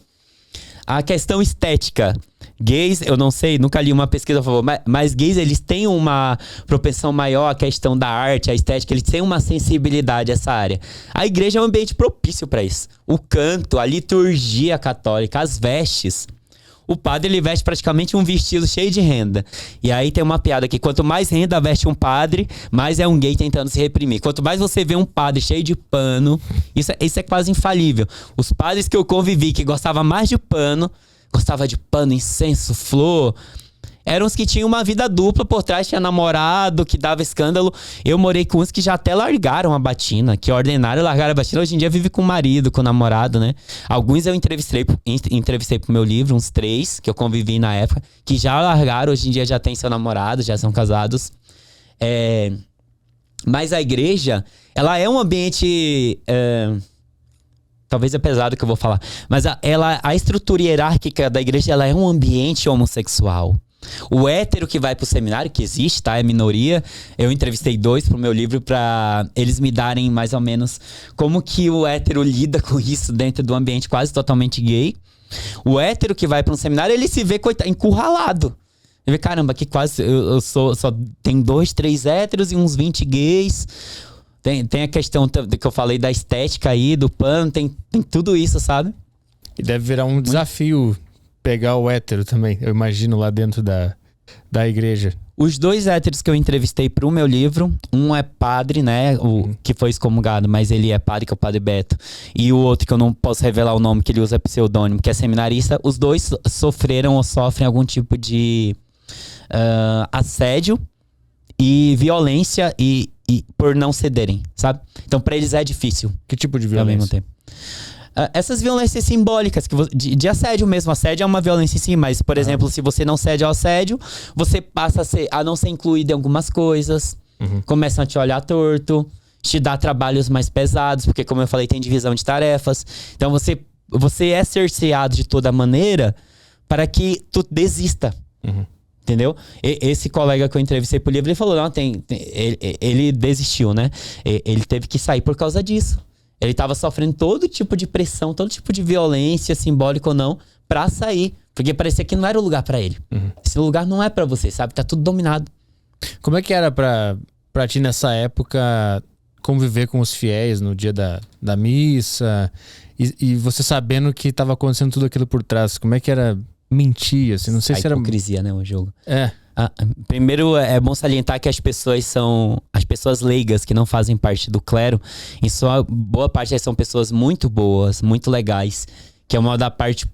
A questão estética. Gays, eu não sei, nunca li uma pesquisa a favor, mas gays, eles têm uma propensão maior à questão da arte, à estética, eles têm uma sensibilidade a essa área. A igreja é um ambiente propício para isso. O canto, a liturgia católica, as vestes. O padre, ele veste praticamente um vestido cheio de renda. E aí tem uma piada que quanto mais renda veste um padre, mais é um gay tentando se reprimir. Quanto mais você vê um padre cheio de pano, isso é quase infalível. Os padres que eu convivi, que gostavam mais de pano, incenso, flor, eram os que tinham uma vida dupla por trás, tinha namorado, que dava escândalo. Eu morei com uns que já até largaram a batina, que ordenaram largar a batina. Hoje em dia vive com o marido, com o namorado, né? Alguns eu entrevistei pro meu livro, uns 3, que eu convivi na época, que já largaram, hoje em dia já tem seu namorado, já são casados. Mas a igreja, ela é um ambiente... talvez é pesado que eu vou falar, mas a estrutura hierárquica da igreja, ela é um ambiente homossexual. O hétero que vai pro seminário, que existe, tá? É minoria. Eu entrevistei 2 pro meu livro pra eles me darem mais ou menos como que o hétero lida com isso dentro do ambiente quase totalmente gay. O hétero que vai pra um seminário, ele se vê encurralado. Ele vê, caramba, que quase só tem 2, 3 héteros e uns 20 gays. Tem a questão que eu falei da estética aí, do pano, tem tudo isso, sabe? E deve virar um desafio pegar o hétero também, eu imagino, lá dentro da igreja. Os 2 héteros que eu entrevistei pro meu livro, um é padre, né, que foi excomungado, mas ele é padre, que é o Padre Beto, e o outro que eu não posso revelar o nome, que ele usa pseudônimo, que é seminarista. Os 2 sofreram ou sofrem algum tipo de assédio e violência e por não cederem, sabe? Então pra eles é difícil. Que tipo de violência? Ao mesmo tempo. Essas violências simbólicas, de assédio mesmo. Assédio é uma violência em si, mas, por exemplo, se você não cede ao assédio, você passa a não ser incluído em algumas coisas, começam a te olhar torto, te dá trabalhos mais pesados, porque, como eu falei, tem divisão de tarefas. Então você é cerceado de toda maneira para que tu desista. Entendeu? Esse colega que eu entrevistei pro livro, ele falou, não, ele desistiu, né? Ele teve que sair por causa disso. Ele tava sofrendo todo tipo de pressão, todo tipo de violência, simbólica ou não, pra sair. Porque parecia que não era o lugar pra ele. Esse lugar não é pra você, sabe? Tá tudo dominado. Como é que era pra ti nessa época conviver com os fiéis no dia da missa? E você sabendo que tava acontecendo tudo aquilo por trás, como é que era mentir, assim? Não sei se era... hipocrisia, né, o jogo. É. Primeiro, é bom salientar que as pessoas são... As pessoas leigas que não fazem parte do clero, em sua boa parte, são pessoas muito boas, muito legais. Que é uma parte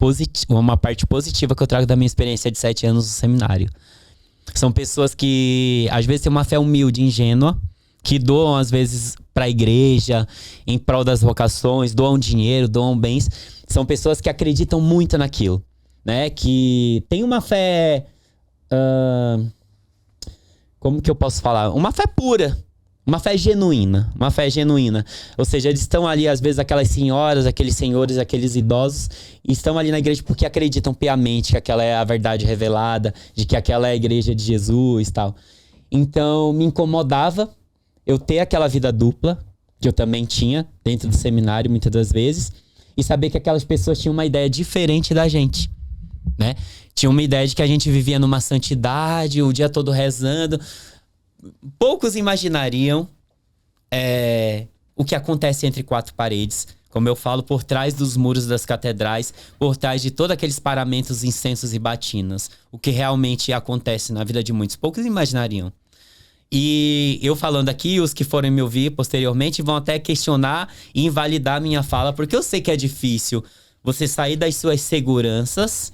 positiva que eu trago da minha experiência de 7 anos no seminário. São pessoas que, às vezes, têm uma fé humilde, ingênua, que doam, às vezes, pra igreja, em prol das vocações, doam dinheiro, doam bens. São pessoas que acreditam muito naquilo, né? Que tem uma fé... como que eu posso falar? Uma fé pura. Uma fé genuína. Uma fé genuína. Ou seja, eles estão ali, às vezes, aquelas senhoras, aqueles senhores, aqueles idosos, e estão ali na igreja porque acreditam piamente que aquela é a verdade revelada, de que aquela é a igreja de Jesus e tal. Então, me incomodava eu ter aquela vida dupla, que eu também tinha, dentro do seminário, muitas das vezes, e saber que aquelas pessoas tinham uma ideia diferente da gente, né? Tinha uma ideia de que a gente vivia numa santidade, o dia todo rezando. Poucos imaginariam o que acontece entre 4 paredes. Como eu falo, por trás dos muros das catedrais, por trás de todos aqueles paramentos, incensos e batinas. O que realmente acontece na vida de muitos. Poucos imaginariam. E eu falando aqui, os que forem me ouvir posteriormente vão até questionar e invalidar a minha fala, porque eu sei que é difícil você sair das suas seguranças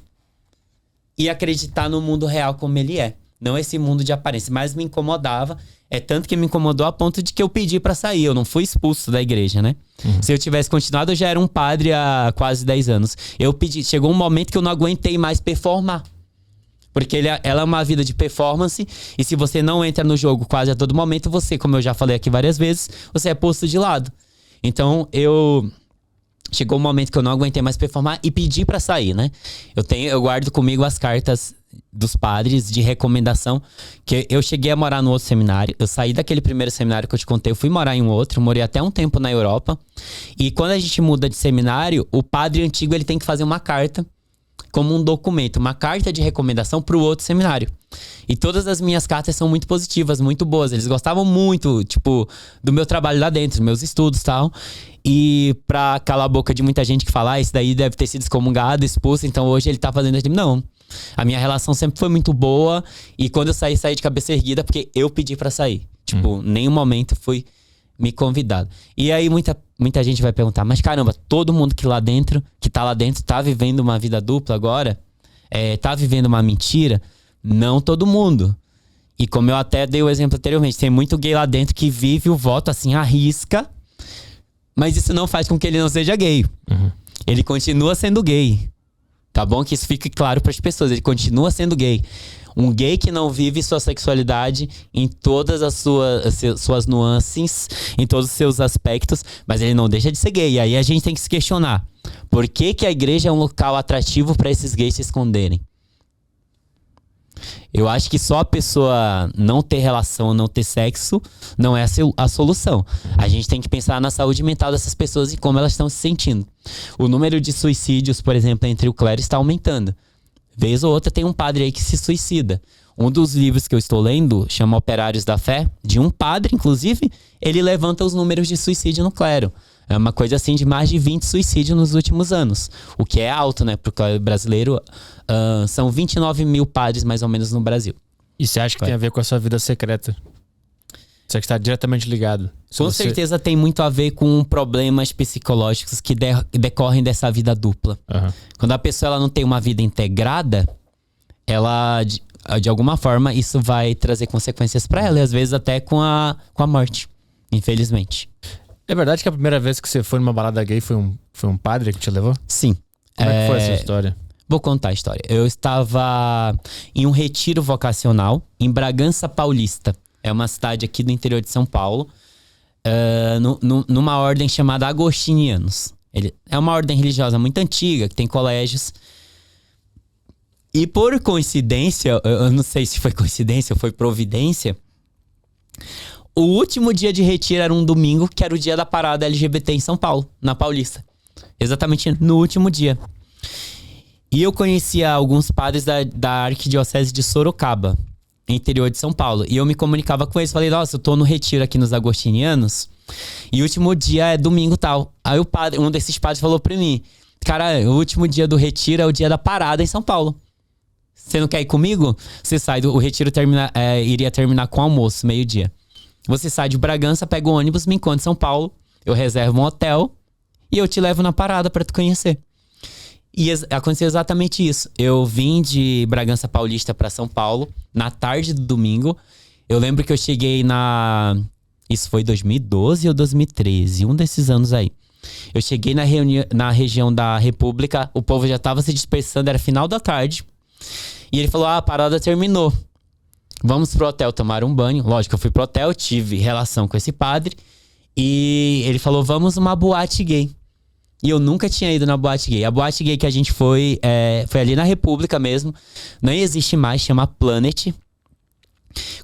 e acreditar no mundo real como ele é. Não esse mundo de aparência. Mas me incomodava. É tanto que me incomodou a ponto de que eu pedi pra sair. Eu não fui expulso da igreja, né? Se eu tivesse continuado, eu já era um padre há quase 10 anos. Eu pedi. Chegou um momento que eu não aguentei mais performar. Porque ela é uma vida de performance. E se você não entra no jogo quase a todo momento, você, como eu já falei aqui várias vezes, você é posto de lado. Então, chegou um momento que eu não aguentei mais performar e pedi pra sair, né? Eu guardo comigo as cartas dos padres de recomendação, que eu cheguei a morar no outro seminário. Eu saí daquele primeiro seminário que eu te contei, eu fui morar em um outro, morei até um tempo na Europa. E quando a gente muda de seminário, o padre antigo ele tem que fazer uma carta, como um documento, uma carta de recomendação para o outro seminário. E todas as minhas cartas são muito positivas, muito boas. Eles gostavam muito, tipo, do meu trabalho lá dentro, meus estudos e tal. E pra calar a boca de muita gente que fala, esse daí deve ter sido excomungado, expulso, então hoje ele tá fazendo... Não, a minha relação sempre foi muito boa. E quando eu saí de cabeça erguida, porque eu pedi pra sair. Tipo, nenhum momento fui me convidado. E aí muita gente vai perguntar, mas caramba, todo mundo que tá lá dentro, tá vivendo uma vida dupla agora? Tá vivendo uma mentira? Não todo mundo. E como eu até dei o exemplo anteriormente, tem muito gay lá dentro que vive o voto assim, à risca, mas isso não faz com que ele não seja gay. Ele continua sendo gay. Tá bom? Que isso fique claro para as pessoas. Ele continua sendo gay. Um gay que não vive sua sexualidade em todas as suas nuances, em todos os seus aspectos, mas ele não deixa de ser gay. E aí a gente tem que se questionar. Por que que a igreja é um local atrativo para esses gays se esconderem? Eu acho que só a pessoa não ter relação, não ter sexo, não é a solução. A gente tem que pensar na saúde mental dessas pessoas e como elas estão se sentindo. O número de suicídios, por exemplo, entre o clero está aumentando. Vez ou outra tem um padre aí que se suicida. Um dos livros que eu estou lendo chama Operários da Fé, de um padre, inclusive, ele levanta os números de suicídio no clero. É uma coisa assim de mais de 20 suicídios nos últimos anos. O que é alto, né? Para o clero brasileiro, são 29 mil padres mais ou menos no Brasil. E você acha que tem a ver com a sua vida secreta? Você acha que está diretamente ligado? Com certeza tem muito a ver com problemas psicológicos que decorrem dessa vida dupla. Quando a pessoa ela não tem uma vida integrada, ela, de alguma forma, isso vai trazer consequências para ela. E às vezes até com a morte, infelizmente. É verdade que a primeira vez que você foi numa balada gay foi um padre que te levou? Sim. Como é que foi essa história? Vou contar a história. Eu estava em um retiro vocacional em Bragança Paulista. É uma cidade aqui do interior de São Paulo. Numa ordem chamada Agostinianos. É uma ordem religiosa muito antiga, que tem colégios. E por coincidência, eu não sei se foi coincidência ou foi providência, o último dia de retiro era um domingo, que era o dia da parada LGBT em São Paulo, na Paulista. Exatamente no último dia. E eu conhecia alguns padres da Arquidiocese de Sorocaba, interior de São Paulo. E eu me comunicava com eles, falei, nossa, eu tô no retiro aqui nos Agostinianos, e o último dia é domingo tal. Aí um desses padres falou pra mim, cara, o último dia do retiro é o dia da parada em São Paulo. Você não quer ir comigo? Você sai, o retiro iria terminar com almoço, meio-dia. Você sai de Bragança, pega o ônibus, me encontra em São Paulo, eu reservo um hotel e eu te levo na parada pra tu conhecer. E aconteceu exatamente isso. Eu vim de Bragança Paulista pra São Paulo na tarde do domingo. Eu lembro que eu cheguei isso foi 2012 ou 2013, um desses anos aí. Eu cheguei na região da República, o povo já tava se dispersando, era final da tarde. E ele falou, a parada terminou. Vamos pro hotel tomar um banho. Lógico, eu fui pro hotel, tive relação com esse padre. E ele falou, vamos numa boate gay. E eu nunca tinha ido na boate gay. A boate gay que a gente foi ali na República mesmo. Não existe mais, chama Planet.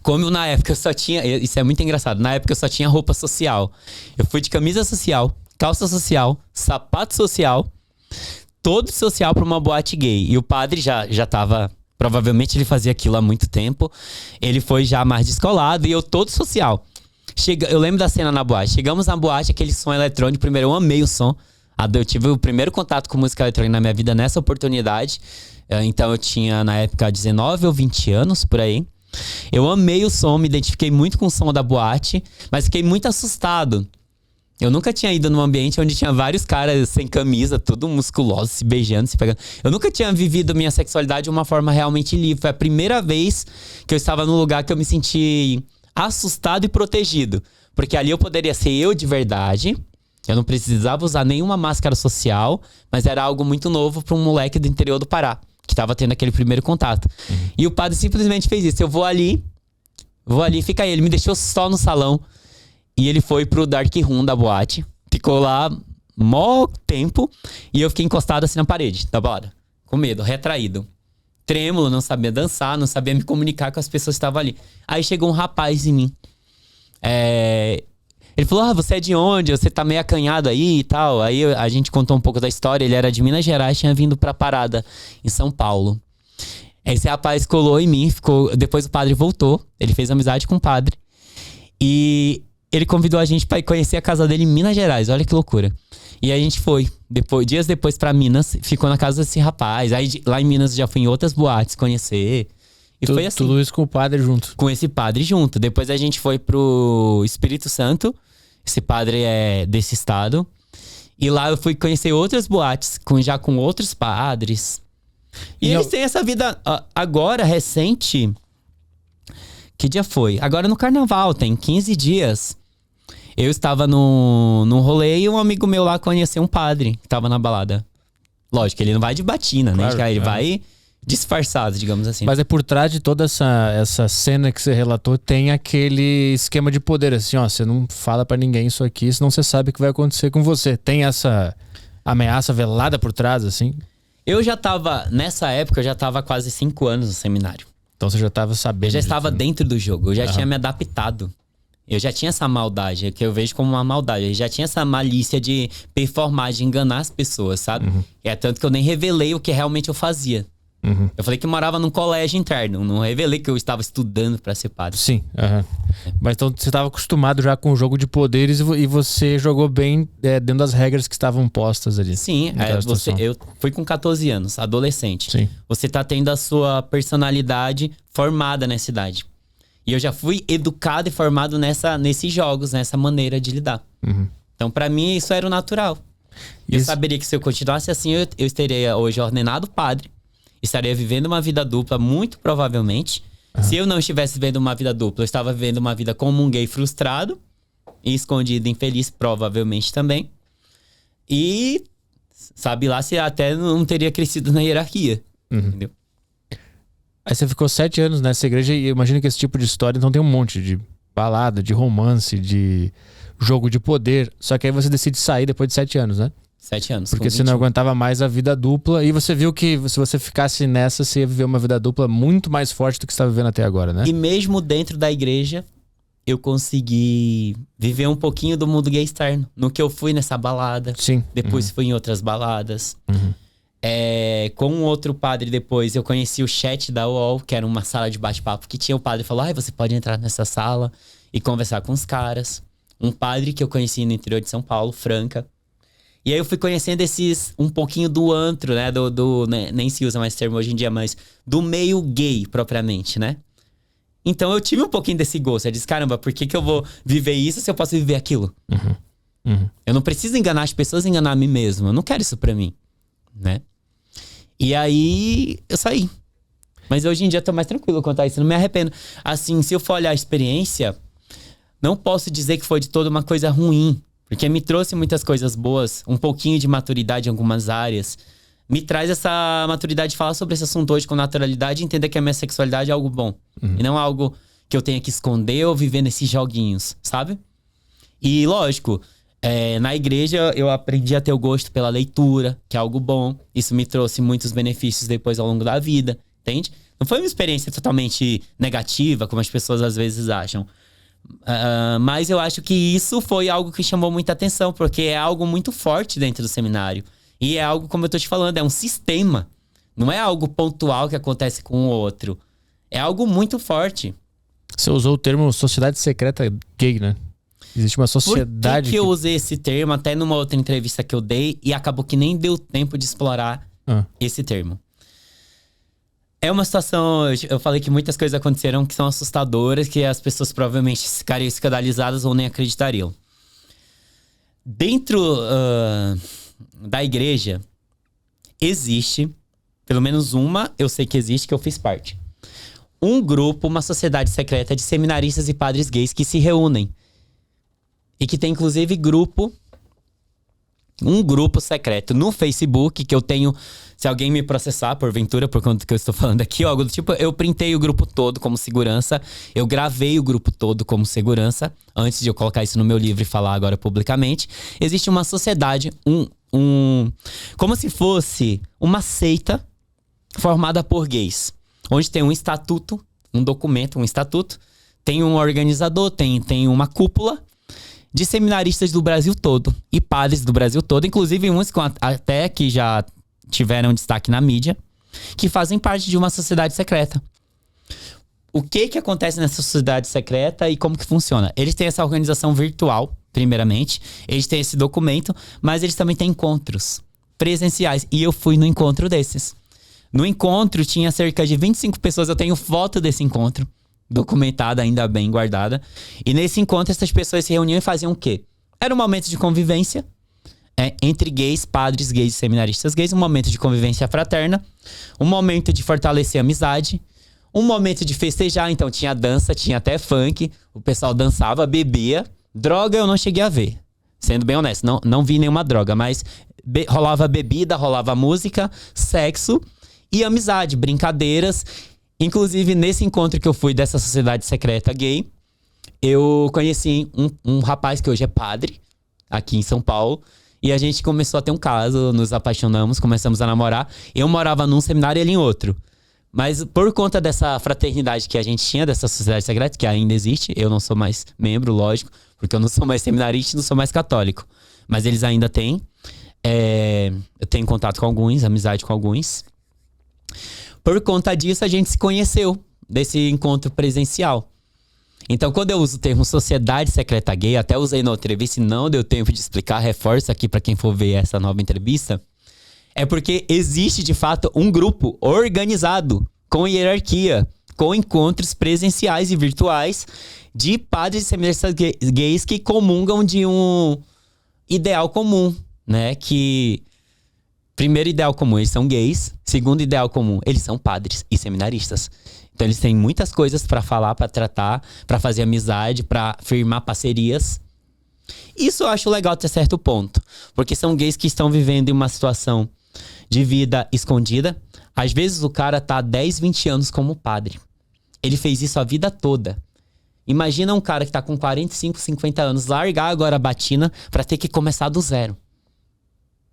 Como na época eu só tinha... Isso é muito engraçado. Na época eu só tinha roupa social. Eu fui de camisa social, calça social, sapato social, todo social pra uma boate gay. E o padre já tava... Provavelmente ele fazia aquilo há muito tempo. Ele foi já mais descolado e eu todo social. Eu lembro da cena na boate. Chegamos na boate, aquele som eletrônico. Primeiro, eu amei o som. Eu tive o primeiro contato com música eletrônica na minha vida nessa oportunidade. Então eu tinha, na época, 19 ou 20 anos, por aí. Eu amei o som, me identifiquei muito com o som da boate, mas fiquei muito assustado. Eu nunca tinha ido num ambiente onde tinha vários caras sem camisa, tudo musculoso, se beijando, se pegando. Eu nunca tinha vivido minha sexualidade de uma forma realmente livre. Foi a primeira vez que eu estava num lugar que eu me senti assustado e protegido. Porque ali eu poderia ser eu de verdade. Eu não precisava usar nenhuma máscara social, mas era algo muito novo para um moleque do interior do Pará, que estava tendo aquele primeiro contato. E o padre simplesmente fez isso. Eu vou ali, fica aí. Ele me deixou só no salão. E ele foi pro dark room da boate. Ficou lá mó tempo. E eu fiquei encostado assim na parede da balada. Com medo, retraído. trêmulo, não sabia dançar, não sabia me comunicar com as pessoas que estavam ali. Aí chegou um rapaz em mim. Ele falou, você é de onde? Você tá meio acanhado aí e tal. Aí a gente contou um pouco da história. Ele era de Minas Gerais, tinha vindo pra Parada, em São Paulo. Esse rapaz colou em mim, depois o padre voltou. Ele fez amizade com o padre. E ele convidou a gente pra ir conhecer a casa dele em Minas Gerais. Olha que loucura. E a gente foi, dias depois pra Minas, ficou na casa desse rapaz. Aí lá em Minas já fui em outras boates conhecer. E foi assim. Tudo isso com o padre junto. Com esse padre junto. Depois a gente foi pro Espírito Santo. Esse padre é desse estado. E lá eu fui conhecer outras boates, já com outros padres. E eles têm essa vida agora, recente. Que dia foi? Agora no carnaval, tem 15 dias. Eu estava num rolê e um amigo meu lá conheceu um padre que tava na balada. Lógico, ele não vai de batina, né? Ele vai disfarçado, digamos assim. Mas por trás de toda essa cena que você relatou, tem aquele esquema de poder, assim, você não fala pra ninguém isso aqui, senão você sabe o que vai acontecer com você. Tem essa ameaça velada por trás, assim? Nessa época, eu já tava há quase 5 anos no seminário. Então você já tava sabendo. Eu já estava dentro do jogo, eu já tinha me adaptado. Eu já tinha essa maldade, que eu vejo como uma maldade. Eu já tinha essa malícia de performar, de enganar as pessoas, sabe? É tanto que eu nem revelei o que realmente eu fazia. Eu falei que morava num colégio interno. Não revelei que eu estava estudando pra ser padre. Sim. Mas então você estava acostumado já com o jogo de poderes e você jogou bem dentro das regras que estavam postas ali. Sim. Eu fui com 14 anos, adolescente. Sim. Você tá tendo a sua personalidade formada nessa idade. E eu já fui educado e formado nesses jogos, nessa maneira de lidar. Então, pra mim, isso era o natural. Eu saberia que se eu continuasse assim, eu estaria hoje ordenado padre. Estaria vivendo uma vida dupla, muito provavelmente. Se eu não estivesse vivendo uma vida dupla, eu estava vivendo uma vida como um gay frustrado e escondido, infeliz, provavelmente também. E sabe lá se até não teria crescido na hierarquia. Entendeu? Aí você ficou 7 anos nessa igreja e eu imagino que esse tipo de história então tem um monte de balada, de romance, de jogo de poder. Só que aí você decide sair depois de 7 anos, né? 7 anos. Porque você não aguentava mais a vida dupla. E você viu que se você ficasse nessa, você ia viver uma vida dupla muito mais forte do que você está vivendo até agora, né? E mesmo dentro da igreja, eu consegui viver um pouquinho do mundo gay externo. No que eu fui nessa balada. Sim. Depois fui em outras baladas. Com um outro padre depois, eu conheci o chat da UOL, que era uma sala de bate-papo, que tinha o padre que falou, você pode entrar nessa sala e conversar com os caras. Um padre que eu conheci no interior de São Paulo, Franca. E aí eu fui conhecendo um pouquinho do antro, né? Né? Nem se usa mais termo hoje em dia, mas do meio gay, propriamente, né? Então eu tive um pouquinho desse gosto. Eu disse, caramba, por que eu vou viver isso se eu posso viver aquilo? Eu não preciso enganar as pessoas, enganar a mim mesmo. Eu não quero isso pra mim, né? E aí eu saí. Mas hoje em dia eu tô mais tranquilo quanto a isso. Eu não me arrependo. Assim, se eu for olhar a experiência, não posso dizer que foi de toda uma coisa ruim. Porque me trouxe muitas coisas boas, um pouquinho de maturidade em algumas áreas. Me traz essa maturidade de falar sobre esse assunto hoje com naturalidade e entender que a minha sexualidade é algo bom. E não algo que eu tenha que esconder ou viver nesses joguinhos, sabe? E lógico, na igreja eu aprendi a ter o gosto pela leitura, que é algo bom. Isso me trouxe muitos benefícios depois ao longo da vida, entende? Não foi uma experiência totalmente negativa, como as pessoas às vezes acham. Mas eu acho que isso foi algo que chamou muita atenção, porque é algo muito forte dentro do seminário. E é algo, como eu tô te falando, é um sistema. Não é algo pontual que acontece com o outro. É algo muito forte. Você usou o termo sociedade secreta gay, né? Existe uma sociedade... Por que eu usei esse termo até numa outra entrevista que eu dei e acabou que nem deu tempo de explorar esse termo? É uma situação... Eu falei que muitas coisas aconteceram que são assustadoras, que as pessoas provavelmente ficariam escandalizadas ou nem acreditariam. Dentro da igreja, existe, pelo menos uma, eu sei que existe, que eu fiz parte. Um grupo, uma sociedade secreta de seminaristas e padres gays que se reúnem. E que tem, inclusive, um grupo secreto no Facebook, que eu tenho... Se alguém me processar, porventura, por conta do que eu estou falando aqui, algo do tipo, eu printei o grupo todo como segurança, eu gravei o grupo todo como segurança, antes de eu colocar isso no meu livro e falar agora publicamente. Existe uma sociedade, como se fosse uma seita, formada por gays, onde tem um estatuto, um documento, um estatuto, tem um organizador, tem uma cúpula de seminaristas do Brasil todo e padres do Brasil todo, inclusive uns até que já tiveram destaque na mídia, que fazem parte de uma sociedade secreta. O que acontece nessa sociedade secreta e como que funciona? Eles têm essa organização virtual, primeiramente, eles têm esse documento, mas eles também têm encontros presenciais, e eu fui no encontro desses. No encontro tinha cerca de 25 pessoas, eu tenho foto desse encontro, documentada, ainda bem guardada. E nesse encontro essas pessoas se reuniam e faziam o quê? Era um momento de convivência entre gays, padres gays e seminaristas gays, um momento de convivência fraterna, um momento de fortalecer a amizade, um momento de festejar. Então tinha dança, tinha até funk, o pessoal dançava, bebia. Droga eu não cheguei a ver, sendo bem honesto, não vi nenhuma droga, mas rolava bebida, rolava música, sexo e amizade, brincadeiras. Inclusive, nesse encontro que eu fui dessa sociedade secreta gay, eu conheci um rapaz que hoje é padre, aqui em São Paulo, e a gente começou a ter um caso, nos apaixonamos, começamos a namorar. Eu morava num seminário e ele em outro. Mas por conta dessa fraternidade que a gente tinha, dessa sociedade secreta, que ainda existe, eu não sou mais membro, lógico, porque eu não sou mais seminarista e não sou mais católico. Mas eles ainda têm. Eu tenho contato com alguns, amizade com alguns. Por conta disso, a gente se conheceu desse encontro presencial. Então, quando eu uso o termo sociedade secreta gay, até usei na outra entrevista e não deu tempo de explicar, reforço aqui para quem for ver essa nova entrevista, é porque existe, de fato, um grupo organizado, com hierarquia, com encontros presenciais e virtuais de padres e seminaristas gays que comungam de um ideal comum, né? Que... Primeiro ideal comum, eles são gays. Segundo ideal comum, eles são padres e seminaristas. Então eles têm muitas coisas pra falar, pra tratar, pra fazer amizade, pra firmar parcerias. Isso eu acho legal até certo ponto, porque são gays que estão vivendo em uma situação de vida escondida. Às vezes o cara tá há 10, 20 anos como padre. Ele fez isso a vida toda. Imagina um cara que tá com 45, 50 anos largar agora a batina pra ter que começar do zero.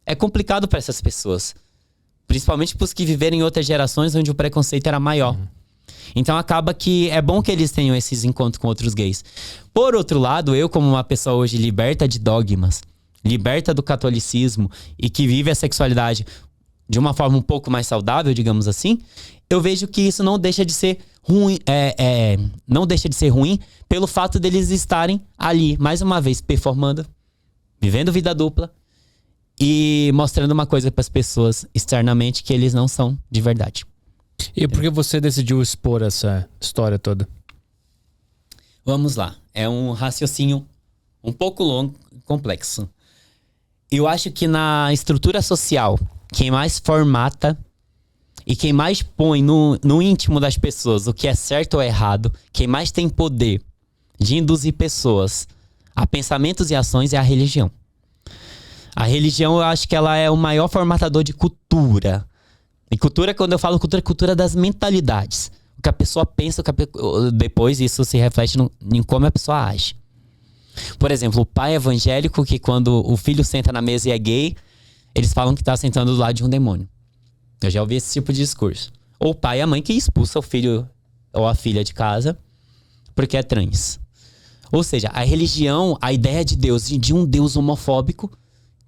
É complicado para essas pessoas. Principalmente para os que viveram em outras gerações onde o preconceito era maior. Então acaba que é bom que eles tenham esses encontros com outros gays. Por outro lado, eu como uma pessoa hoje liberta de dogmas, liberta do catolicismo e que vive a sexualidade de uma forma um pouco mais saudável, digamos assim, eu vejo que isso não deixa de ser ruim, não deixa de ser ruim pelo fato deles estarem ali, mais uma vez, performando, vivendo vida dupla, e mostrando uma coisa para as pessoas externamente que eles não são de verdade. E por que você decidiu expor essa história toda? Vamos lá. É um raciocínio um pouco longo e complexo. Eu acho que na estrutura social, quem mais formata e quem mais põe no íntimo das pessoas o que é certo ou errado, quem mais tem poder de induzir pessoas a pensamentos e ações é a religião. A religião, eu acho que ela é o maior formatador de cultura. E cultura, quando eu falo cultura, é cultura das mentalidades. O que a pessoa pensa, depois isso se reflete em como a pessoa age. Por exemplo, o pai evangélico, que quando o filho senta na mesa e é gay, eles falam que está sentando do lado de um demônio. Eu já ouvi esse tipo de discurso. Ou o pai e a mãe que expulsa o filho ou a filha de casa porque é trans. Ou seja, a religião, a ideia de Deus, de um Deus homofóbico,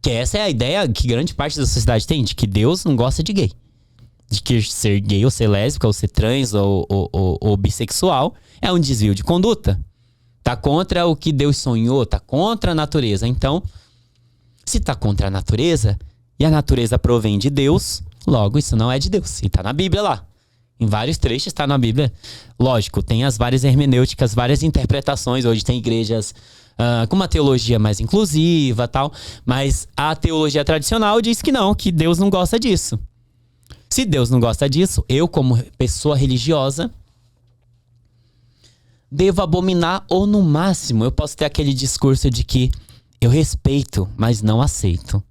que essa é a ideia que grande parte da sociedade tem, de que Deus não gosta de gay. De que ser gay ou ser lésbica ou ser trans ou bissexual é um desvio de conduta. Tá contra o que Deus sonhou, tá contra a natureza. Então, se tá contra a natureza, e a natureza provém de Deus, logo isso não é de Deus. E tá na Bíblia lá. Em vários trechos tá na Bíblia. Lógico, tem as várias hermenêuticas, várias interpretações. Hoje tem igrejas com uma teologia mais inclusiva e tal. Mas a teologia tradicional diz que não, que Deus não gosta disso. Se Deus não gosta disso, eu como pessoa religiosa devo abominar, ou no máximo eu posso ter aquele discurso de que eu respeito, mas não aceito.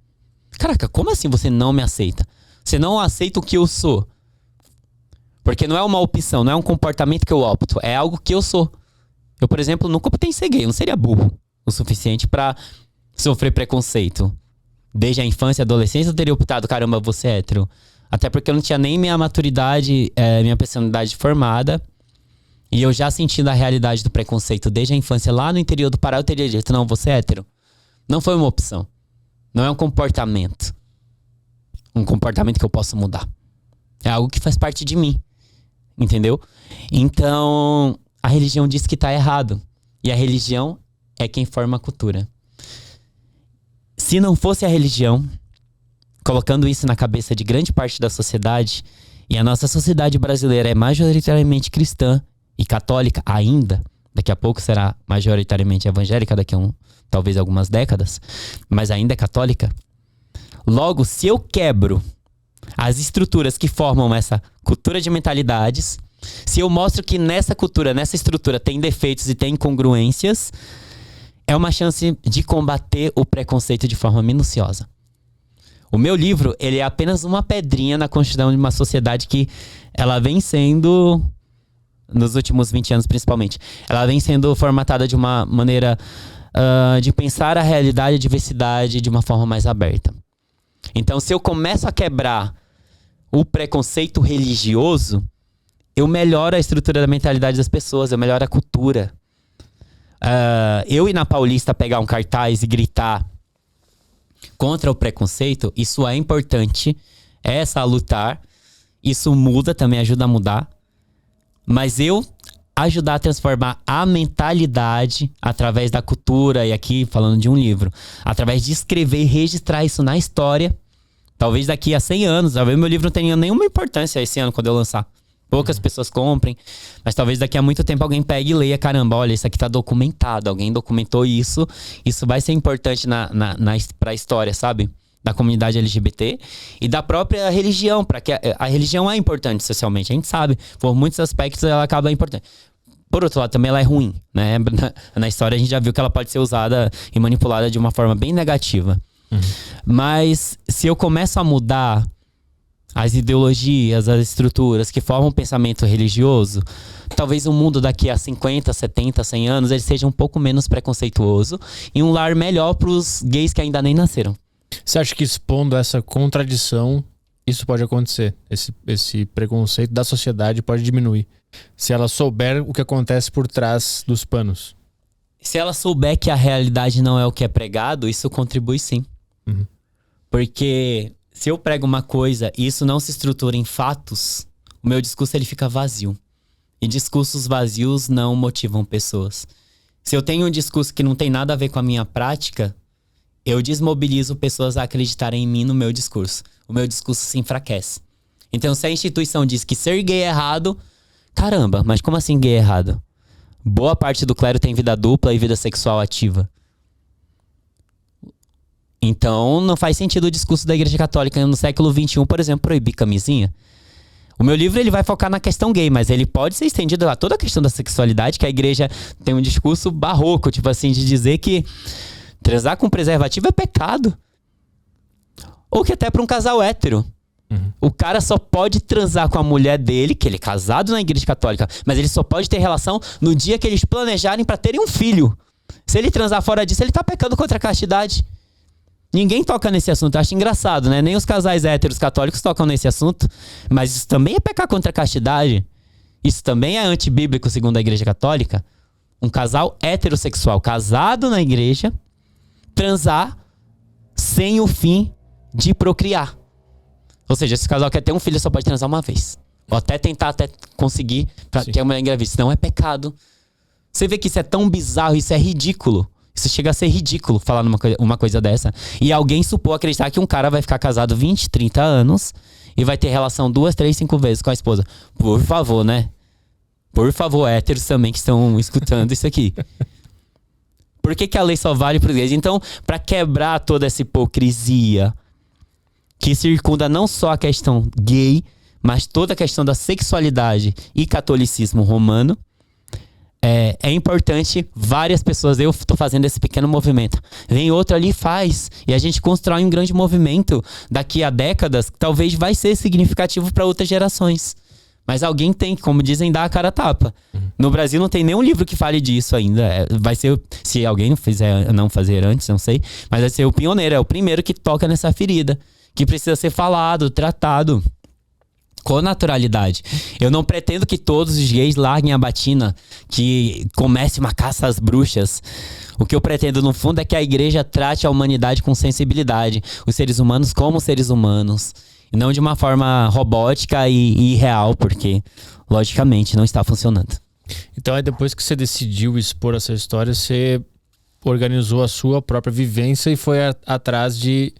Caraca, como assim você não me aceita? Você não aceita o que eu sou. Porque não é uma opção, não é um comportamento que eu opto, é algo que eu sou. Eu, por exemplo, nunca optei em ser gay, eu não seria burro o suficiente pra sofrer preconceito. Desde a infância e adolescência eu teria optado, caramba, você é hétero. Até porque eu não tinha nem minha maturidade, minha personalidade formada. E eu já sentindo a realidade do preconceito desde a infância lá no interior do Pará, eu teria dito, não, você é hétero. Não foi uma opção. Não é um comportamento. Um comportamento que eu posso mudar. É algo que faz parte de mim. Entendeu? Então, a religião diz que tá errado. E a religião é quem forma a cultura. Se não fosse a religião, colocando isso na cabeça de grande parte da sociedade, e a nossa sociedade brasileira é majoritariamente cristã e católica ainda, daqui a pouco será majoritariamente evangélica, daqui a talvez algumas décadas, mas ainda é católica. Logo, se eu quebro as estruturas que formam essa cultura de mentalidades, se eu mostro que nessa cultura, nessa estrutura tem defeitos e tem incongruências, é uma chance de combater o preconceito de forma minuciosa. O meu livro, ele é apenas uma pedrinha na construção de uma sociedade que ela vem sendo, nos últimos 20 anos principalmente, ela vem sendo formatada de uma maneira de pensar a realidade e a diversidade de uma forma mais aberta. Então, se eu começo a quebrar o preconceito religioso, eu melhoro a estrutura da mentalidade das pessoas, eu melhoro a cultura. Eu ir na Paulista pegar um cartaz e gritar contra o preconceito, isso é importante, é a lutar, isso muda, também ajuda a mudar, mas eu ajudar a transformar a mentalidade através da cultura, e aqui falando de um livro, através de escrever e registrar isso na história, talvez daqui a 100 anos, talvez meu livro não tenha nenhuma importância esse ano quando eu lançar. Poucas pessoas comprem, mas talvez daqui a muito tempo alguém pegue e leia, caramba, olha, isso aqui tá documentado, alguém documentou isso vai ser importante pra história, sabe? Da comunidade LGBT e da própria religião, para que a religião é importante socialmente, a gente sabe, por muitos aspectos ela acaba importante. Por outro lado, também ela é ruim, né? Na história a gente já viu que ela pode ser usada e manipulada de uma forma bem negativa. Mas se eu começo a mudar as ideologias, as estruturas que formam o pensamento religioso, talvez o mundo daqui a 50, 70, 100 anos ele seja um pouco menos preconceituoso e um lar melhor para os gays que ainda nem nasceram. Você acha que expondo essa contradição, isso pode acontecer? Esse preconceito da sociedade pode diminuir? Se ela souber o que acontece por trás dos panos? Se ela souber que a realidade não é o que é pregado, isso contribui sim. Porque se eu prego uma coisa e isso não se estrutura em fatos, o meu discurso ele fica vazio. E discursos vazios não motivam pessoas. Se eu tenho um discurso que não tem nada a ver com a minha prática, eu desmobilizo pessoas a acreditarem em mim no meu discurso. O meu discurso se enfraquece. Então, se a instituição diz que ser gay é errado, caramba, mas como assim gay é errado? Boa parte do clero tem vida dupla e vida sexual ativa. Então, não faz sentido o discurso da Igreja Católica no século XXI, por exemplo, proibir camisinha. O meu livro ele vai focar na questão gay, mas ele pode ser estendido a toda a questão da sexualidade, que a Igreja tem um discurso barroco, tipo assim, de dizer que transar com preservativo é pecado. Ou que até para um casal hétero. O cara só pode transar com a mulher dele, que ele é casado na Igreja Católica, mas ele só pode ter relação no dia que eles planejarem para terem um filho. Se ele transar fora disso, ele tá pecando contra a castidade. Ninguém toca nesse assunto, eu acho engraçado, né? Nem os casais héteros católicos tocam nesse assunto, mas isso também é pecar contra a castidade. Isso também é antibíblico, segundo a Igreja Católica. Um casal heterossexual casado na igreja transar sem o fim de procriar. Ou seja, se o casal quer ter um filho, só pode transar uma vez. Ou até tentar, até conseguir pra que a mulher engravide. Senão é pecado. Você vê que isso é tão bizarro, isso é ridículo. Isso chega a ser ridículo falar uma coisa dessa. E alguém supor acreditar que um cara vai ficar casado 20, 30 anos e vai ter relação 2, 3, 5 vezes com a esposa. Por favor, né? Por favor, héteros também que estão escutando isso aqui. Por que a lei só vale para os gays? Então, para quebrar toda essa hipocrisia que circunda não só a questão gay, mas toda a questão da sexualidade e catolicismo romano, é importante várias pessoas, eu tô fazendo esse pequeno movimento, vem outro ali e faz, e a gente constrói um grande movimento daqui a décadas, que talvez vai ser significativo para outras gerações. Mas alguém tem que, como dizem, dar a cara a tapa. No Brasil não tem nenhum livro que fale disso ainda. Vai ser, se alguém não fazer antes, não sei, mas vai ser o pioneiro, é o primeiro que toca nessa ferida, que precisa ser falado, tratado. Com naturalidade. Eu não pretendo que todos os gays larguem a batina, que comece uma caça às bruxas. O que eu pretendo, no fundo, é que a igreja trate a humanidade com sensibilidade. Os seres humanos como seres humanos. E não de uma forma robótica e irreal, porque, logicamente, não está funcionando. Então, aí depois que você decidiu expor essa história, você organizou a sua própria vivência e foi atrás de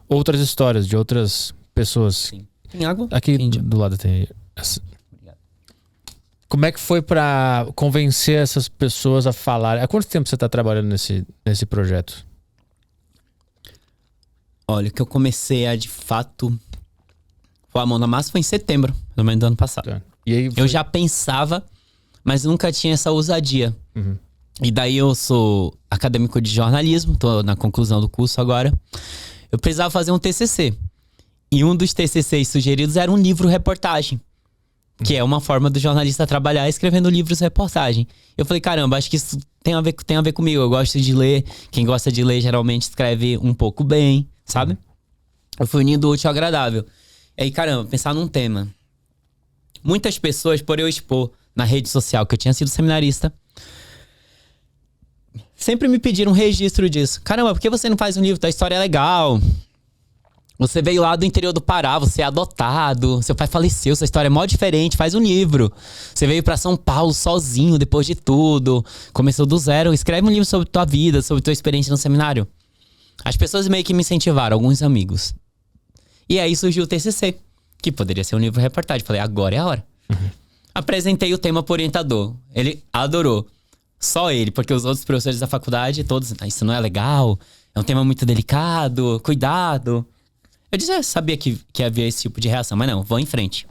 outras histórias, de outras pessoas. Sim. Tem água? Aqui do lado tem essa. Obrigado. Como é que foi pra convencer essas pessoas a falar? Há quanto tempo você tá trabalhando nesse projeto? Olha, que eu comecei a, de fato, pôr a mão na massa foi em setembro, pelo menos do ano passado. Tá. E aí Eu já pensava, mas nunca tinha essa ousadia. E daí eu sou acadêmico de jornalismo, tô na conclusão do curso agora. Eu precisava fazer um TCC. E um dos TCCs sugeridos era um livro-reportagem. Que é uma forma do jornalista trabalhar escrevendo livros-reportagem. Eu falei, caramba, acho que isso tem a ver comigo. Eu gosto de ler. Quem gosta de ler geralmente escreve um pouco bem, sabe? Eu fui unindo o útil ao agradável. E aí, caramba, pensar num tema. Muitas pessoas, por eu expor na rede social que eu tinha sido seminarista, sempre me pediram um registro disso. Caramba, por que você não faz um livro? Tua história é legal. Você veio lá do interior do Pará, você é adotado, seu pai faleceu, sua história é mó diferente, faz um livro. Você veio pra São Paulo sozinho, depois de tudo, começou do zero, escreve um livro sobre tua vida, sobre tua experiência no seminário. As pessoas meio que me incentivaram, alguns amigos. E aí surgiu o TCC, que poderia ser um livro-reportagem. Falei, agora é a hora. Apresentei o tema pro orientador, ele adorou. Só ele, porque os outros professores da faculdade, todos, isso não é legal, é um tema muito delicado, cuidado. Eu disse, sabia que havia esse tipo de reação, mas não, vou em frente.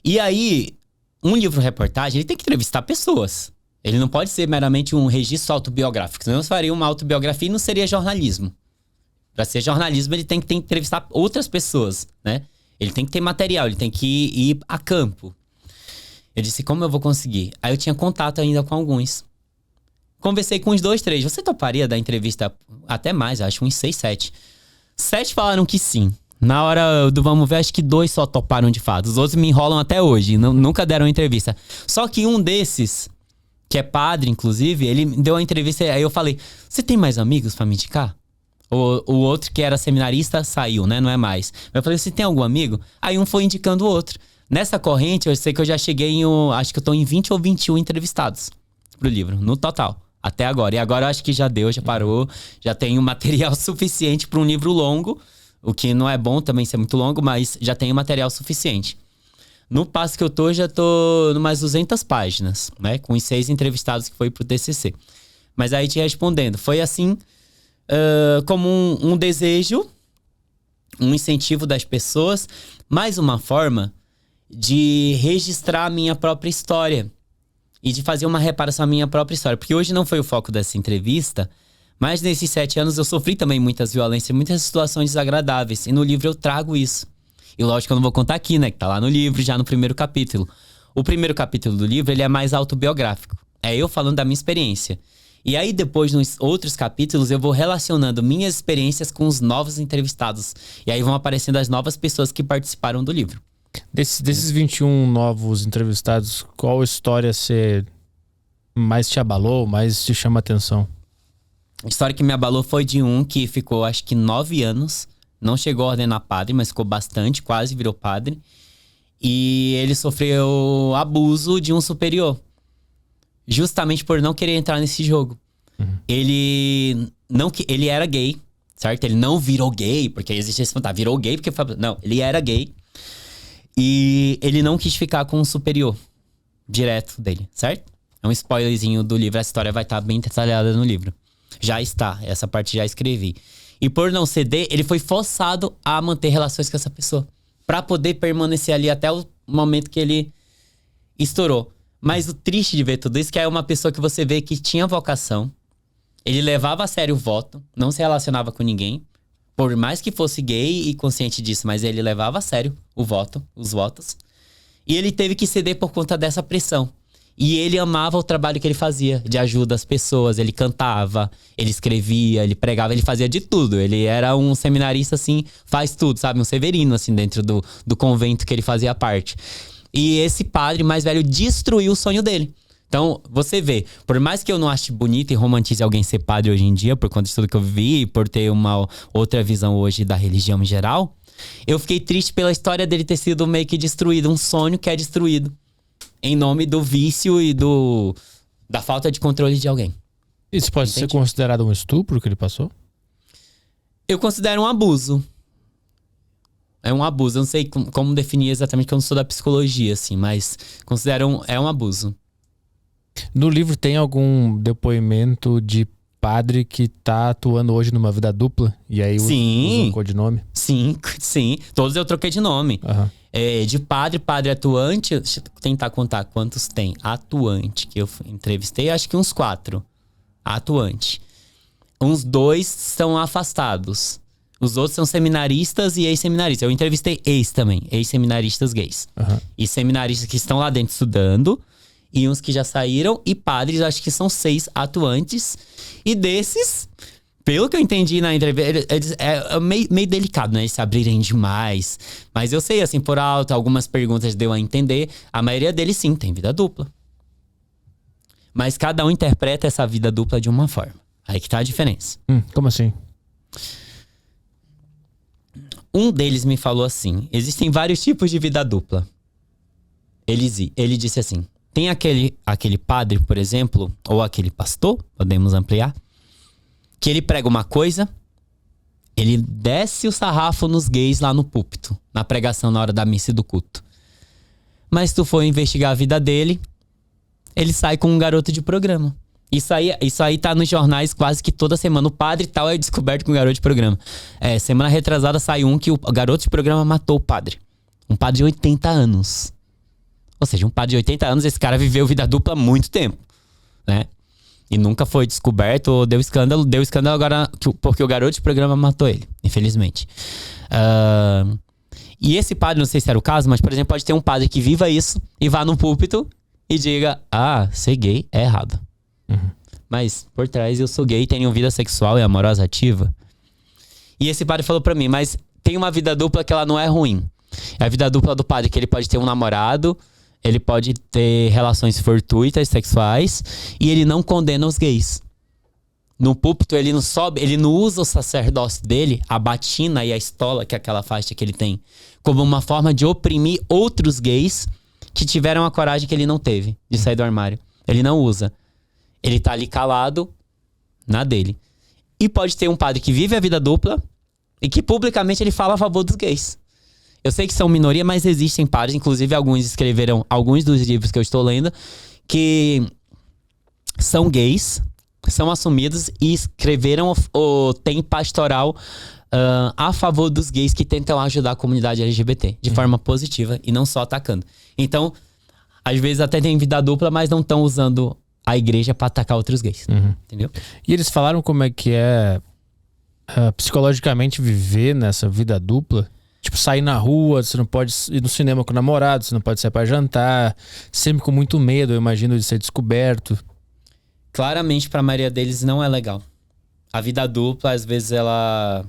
E aí, um livro-reportagem, ele tem que entrevistar pessoas. Ele não pode ser meramente um registro autobiográfico. Senão eu faria uma autobiografia e não seria jornalismo. Para ser jornalismo, ele tem que entrevistar outras pessoas, né? Ele tem que ter material, ele tem que ir a campo. Eu disse, como eu vou conseguir? Aí eu tinha contato ainda com alguns. Conversei com uns 2, 3. Você toparia dar entrevista? Até mais, acho uns 6, 7. 7 falaram que sim. Na hora do vamos ver, acho que 2 só toparam de fato. Os outros me enrolam até hoje. Nunca deram entrevista. Só que um desses, que é padre, inclusive, ele deu uma entrevista. Aí eu falei, você tem mais amigos pra me indicar? O outro, que era seminarista, saiu, né? Não é mais. Mas eu falei, você tem algum amigo? Aí um foi indicando o outro. Nessa corrente, eu sei que eu já cheguei em... Acho que eu tô em 20 ou 21 entrevistados pro livro, no total. Até agora. E agora eu acho que já deu, já parou. Já tenho material suficiente para um livro longo. O que não é bom também ser muito longo, mas já tenho material suficiente. No passo que eu tô, já tô em umas 200 páginas, né? Com os 6 entrevistados que foi pro TCC. Mas aí te respondendo, foi assim, como um desejo, um incentivo das pessoas, mais uma forma de registrar a minha própria história. E de fazer uma reparação à minha própria história. Porque hoje não foi o foco dessa entrevista, mas nesses 7 anos eu sofri também muitas violências, muitas situações desagradáveis. E no livro eu trago isso. E lógico que eu não vou contar aqui, né? Que tá lá no livro, já no primeiro capítulo. O primeiro capítulo do livro, ele é mais autobiográfico. É eu falando da minha experiência. E aí depois, nos outros capítulos, eu vou relacionando minhas experiências com os novos entrevistados. E aí vão aparecendo as novas pessoas que participaram do livro. Desses 21 novos entrevistados, qual história você mais te abalou, mais te chama a atenção? A história que me abalou foi de um que ficou, acho que 9 anos. Não chegou a ordenar padre, mas ficou bastante, quase virou padre. E ele sofreu abuso de um superior. Justamente por não querer entrar nesse jogo. Ele era gay, certo? Ele não virou gay, porque existe esse fantasma. Virou gay porque... Não, ele era gay. E ele não quis ficar com o superior direto dele, certo? É um spoilerzinho do livro. A história vai estar bem detalhada no livro. Já está, essa parte já escrevi. E por não ceder, ele foi forçado a manter relações com essa pessoa. Pra poder permanecer ali até o momento que ele estourou. Mas o triste de ver tudo isso é que é uma pessoa que você vê que tinha vocação. Ele levava a sério o voto, não se relacionava com ninguém. Por mais que fosse gay e consciente disso, mas ele levava a sério o voto, os votos. E ele teve que ceder por conta dessa pressão. E ele amava o trabalho que ele fazia, de ajuda às pessoas. Ele cantava, ele escrevia, ele pregava, ele fazia de tudo. Ele era um seminarista, assim, faz tudo, sabe? Um severino, assim, dentro do convento que ele fazia parte. E esse padre mais velho destruiu o sonho dele. Então, você vê, por mais que eu não ache bonito e romantize alguém ser padre hoje em dia, por conta de tudo que eu vivi e por ter uma outra visão hoje da religião em geral, eu fiquei triste pela história dele ter sido meio que destruído, um sonho que é destruído. Em nome do vício e da falta de controle de alguém. Isso pode ser considerado um estupro que ele passou? Eu considero um abuso. É um abuso. Eu não sei como definir exatamente, porque eu não sou da psicologia, assim, mas considero é um abuso. No livro tem algum depoimento de padre que tá atuando hoje numa vida dupla? E aí usa um codinome? Sim. Todos eu troquei de nome. Uhum. De padre atuante, deixa eu tentar contar quantos tem. Atuante, que eu entrevistei, acho que uns 4. Atuante. Uns 2 são afastados. Os outros são seminaristas e ex-seminaristas. Eu entrevistei ex também, ex-seminaristas gays. Uhum. E seminaristas que estão lá dentro estudando. E uns que já saíram. E padres, acho que são 6 atuantes. E desses, pelo que eu entendi na entrevista, é meio delicado, né? Eles se abrirem demais. Mas eu sei, assim, por alto, algumas perguntas deu a entender. A maioria deles, sim, tem vida dupla. Mas cada um interpreta essa vida dupla de uma forma. Aí que tá a diferença. Como assim? Um deles me falou assim: existem vários tipos de vida dupla. Ele disse assim: tem aquele padre, por exemplo, ou aquele pastor, podemos ampliar, que ele prega uma coisa, ele desce o sarrafo nos gays lá no púlpito, na pregação na hora da missa e do culto. Mas se tu for investigar a vida dele, ele sai com um garoto de programa. Isso aí tá nos jornais quase que toda semana. O padre tal é descoberto com um garoto de programa. Semana retrasada saiu um que o garoto de programa matou o padre. Um padre de 80 anos. Ou seja, um padre de 80 anos, esse cara viveu vida dupla há muito tempo, né? E nunca foi descoberto ou deu escândalo. Deu escândalo agora porque o garoto de programa matou ele, infelizmente. E esse padre, não sei se era o caso, mas, por exemplo, pode ter um padre que viva isso e vá no púlpito e diga: ser gay é errado. Uhum. Mas, por trás, eu sou gay, tenho vida sexual e amorosa ativa. E esse padre falou pra mim: mas tem uma vida dupla que ela não é ruim. É a vida dupla do padre, que ele pode ter um namorado, ele pode ter relações fortuitas, sexuais, e ele não condena os gays. No púlpito, ele não usa o sacerdócio dele, a batina e a estola, que é aquela faixa que ele tem, como uma forma de oprimir outros gays que tiveram a coragem que ele não teve de sair do armário. Ele não usa. Ele tá ali calado na dele. E pode ter um padre que vive a vida dupla e que publicamente ele fala a favor dos gays. Eu sei que são minoria, mas existem padres, inclusive alguns escreveram alguns dos livros que eu estou lendo, que são gays, são assumidos e escreveram ou tem pastoral a favor dos gays que tentam ajudar a comunidade LGBT de forma positiva e não só atacando. Então, às vezes até tem vida dupla, mas não estão usando a igreja pra atacar outros gays. Entendeu? E eles falaram como é que é psicologicamente viver nessa vida dupla? Tipo, sair na rua, você não pode ir no cinema com o namorado, você não pode sair pra jantar, sempre com muito medo, eu imagino, de ser descoberto. Claramente, pra maioria deles, não é legal. A vida dupla, às vezes, ela...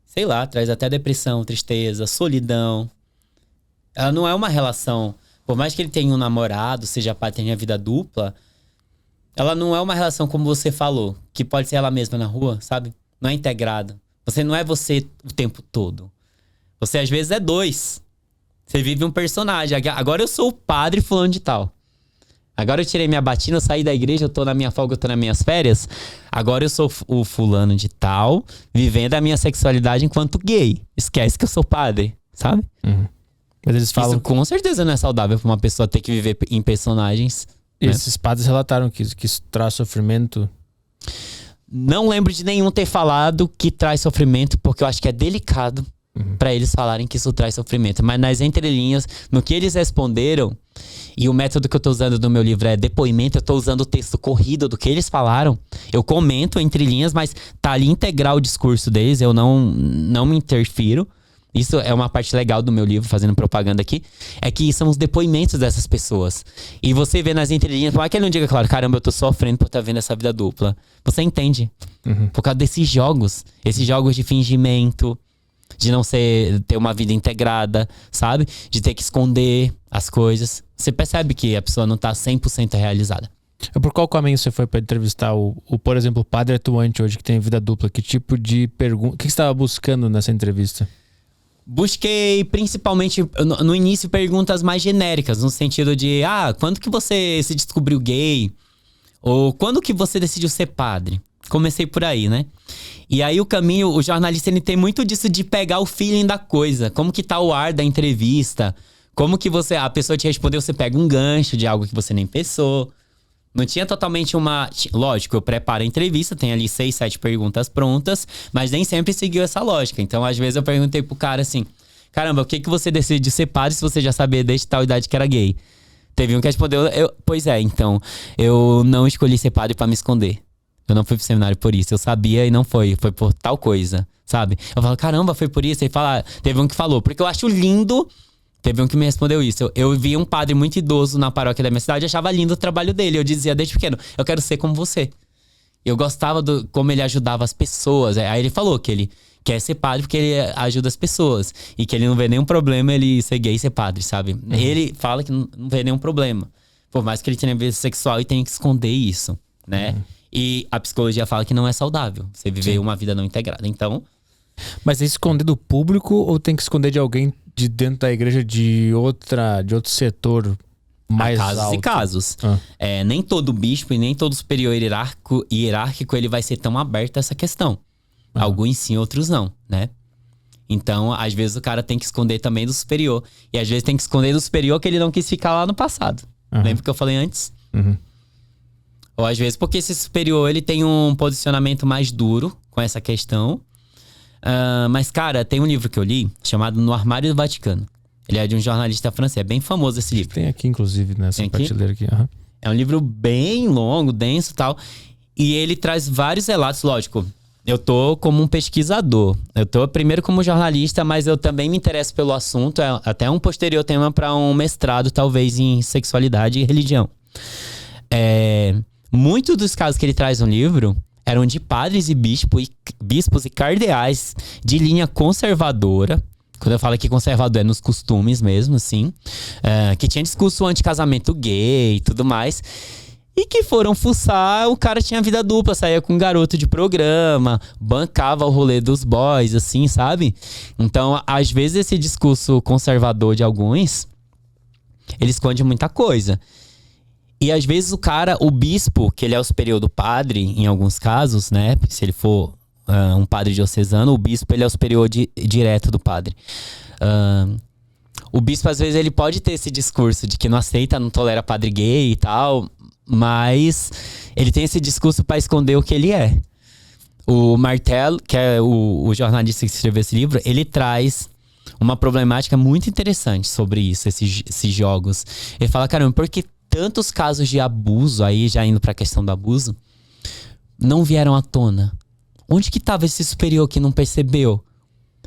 sei lá, traz até depressão, tristeza, solidão. Ela não é uma relação... Por mais que ele tenha um namorado, seja pai, tenha vida dupla, ela não é uma relação como você falou, que pode ser ela mesma na rua, sabe? Não é integrada. Você não é você o tempo todo. Você às vezes é 2. Você vive um personagem. Agora eu sou o padre fulano de tal. Agora eu tirei minha batina, eu saí da igreja, eu tô na minha folga, eu tô nas minhas férias. Agora eu sou o fulano de tal, vivendo a minha sexualidade enquanto gay. Esquece que eu sou padre, sabe? Mas eles falam... Isso com certeza não é saudável pra uma pessoa ter que viver em personagens. Esses padres relataram que isso traz sofrimento. Não lembro de nenhum ter falado que traz sofrimento, porque eu acho que é delicado pra eles falarem que isso traz sofrimento. Mas nas entrelinhas, no que eles responderam, e o método que eu tô usando no meu livro é depoimento, eu tô usando o texto corrido do que eles falaram. Eu comento entre linhas, mas tá ali integral o discurso deles, eu não me interfiro. Isso é uma parte legal do meu livro, fazendo propaganda aqui, é que são os depoimentos dessas pessoas. E você vê nas entrelinhas, por mais que ele não diga, claro, caramba, eu tô sofrendo por estar vendo essa vida dupla. Você entende. Por causa desses jogos de fingimento, de não ter uma vida integrada, sabe? De ter que esconder as coisas. Você percebe que a pessoa não tá 100% realizada. Por qual caminho você foi para entrevistar por exemplo, o padre atuante hoje que tem vida dupla? Que tipo de pergunta... O que você estava buscando nessa entrevista? Busquei principalmente no início perguntas mais genéricas, no sentido de quando que você se descobriu gay? Ou quando que você decidiu ser padre? Comecei por aí, né? E aí o jornalista ele tem muito disso de pegar o feeling da coisa. Como que tá o ar da entrevista? Como que a pessoa te respondeu, você pega um gancho de algo que você nem pensou. Não tinha totalmente Lógico, eu preparo a entrevista, tem ali 6, 7 perguntas prontas, mas nem sempre seguiu essa lógica. Então, às vezes, eu perguntei pro cara assim: caramba, o que você decidiu ser padre se você já sabia desde tal idade que era gay? Teve um que respondeu: pois é, então, eu não escolhi ser padre pra me esconder. Eu não fui pro seminário por isso. Eu sabia e não foi por tal coisa, sabe? Eu falo: caramba, foi por isso? Aí teve um que falou: porque eu acho lindo. Teve um que me respondeu isso. Eu vi um padre muito idoso na paróquia da minha cidade e achava lindo o trabalho dele. Eu dizia desde pequeno: eu quero ser como você. Eu gostava como ele ajudava as pessoas. Aí ele falou que ele quer ser padre porque ele ajuda as pessoas. E que ele não vê nenhum problema ele ser gay e ser padre, sabe? Ele fala que não vê nenhum problema. Por mais que ele tenha vida sexual e tenha que esconder isso, né? E a psicologia fala que não é saudável você viver uma vida não integrada. Então... Mas é esconder do público ou tem que esconder de alguém de dentro da igreja de outro setor mais casos alto? E casos. Nem todo bispo e nem todo superior hierárquico ele vai ser tão aberto a essa questão. Alguns sim, outros não, né? Então, às vezes o cara tem que esconder também do superior. E às vezes tem que esconder do superior que ele não quis ficar lá no passado. Lembra que eu falei antes? Ou às vezes porque esse superior ele tem um posicionamento mais duro com essa questão. Mas, cara, tem um livro que eu li chamado No Armário do Vaticano. Ele é de um jornalista francês. É bem famoso esse livro. Tem aqui, inclusive, nessa prateleira aqui. É um livro bem longo, denso e tal. E ele traz vários relatos. Lógico, eu tô como um pesquisador. Eu tô primeiro como jornalista, mas eu também me interesso pelo assunto. É até um posterior tema para um mestrado, talvez, em sexualidade e religião. Muitos dos casos que ele traz no livro eram de padres e bispos e cardeais de linha conservadora. Quando eu falo aqui conservador, é nos costumes mesmo, assim. Que tinha discurso anti-casamento gay e tudo mais. E que foram fuçar, o cara tinha vida dupla, saía com um garoto de programa, bancava o rolê dos boys, assim, sabe? Então, às vezes, esse discurso conservador de alguns, ele esconde muita coisa. E às vezes o bispo, que ele é o superior do padre, em alguns casos, né? Se ele for um padre diocesano, o bispo ele é o superior direto do padre. O bispo, às vezes, ele pode ter esse discurso de que não aceita, não tolera padre gay e tal, mas ele tem esse discurso para esconder o que ele é. O Martel, que é o jornalista que escreveu esse livro, ele traz uma problemática muito interessante sobre isso, esses jogos. Ele fala, caramba, por que tantos casos de abuso, aí já indo pra questão do abuso, não vieram à tona? Onde que tava esse superior que não percebeu?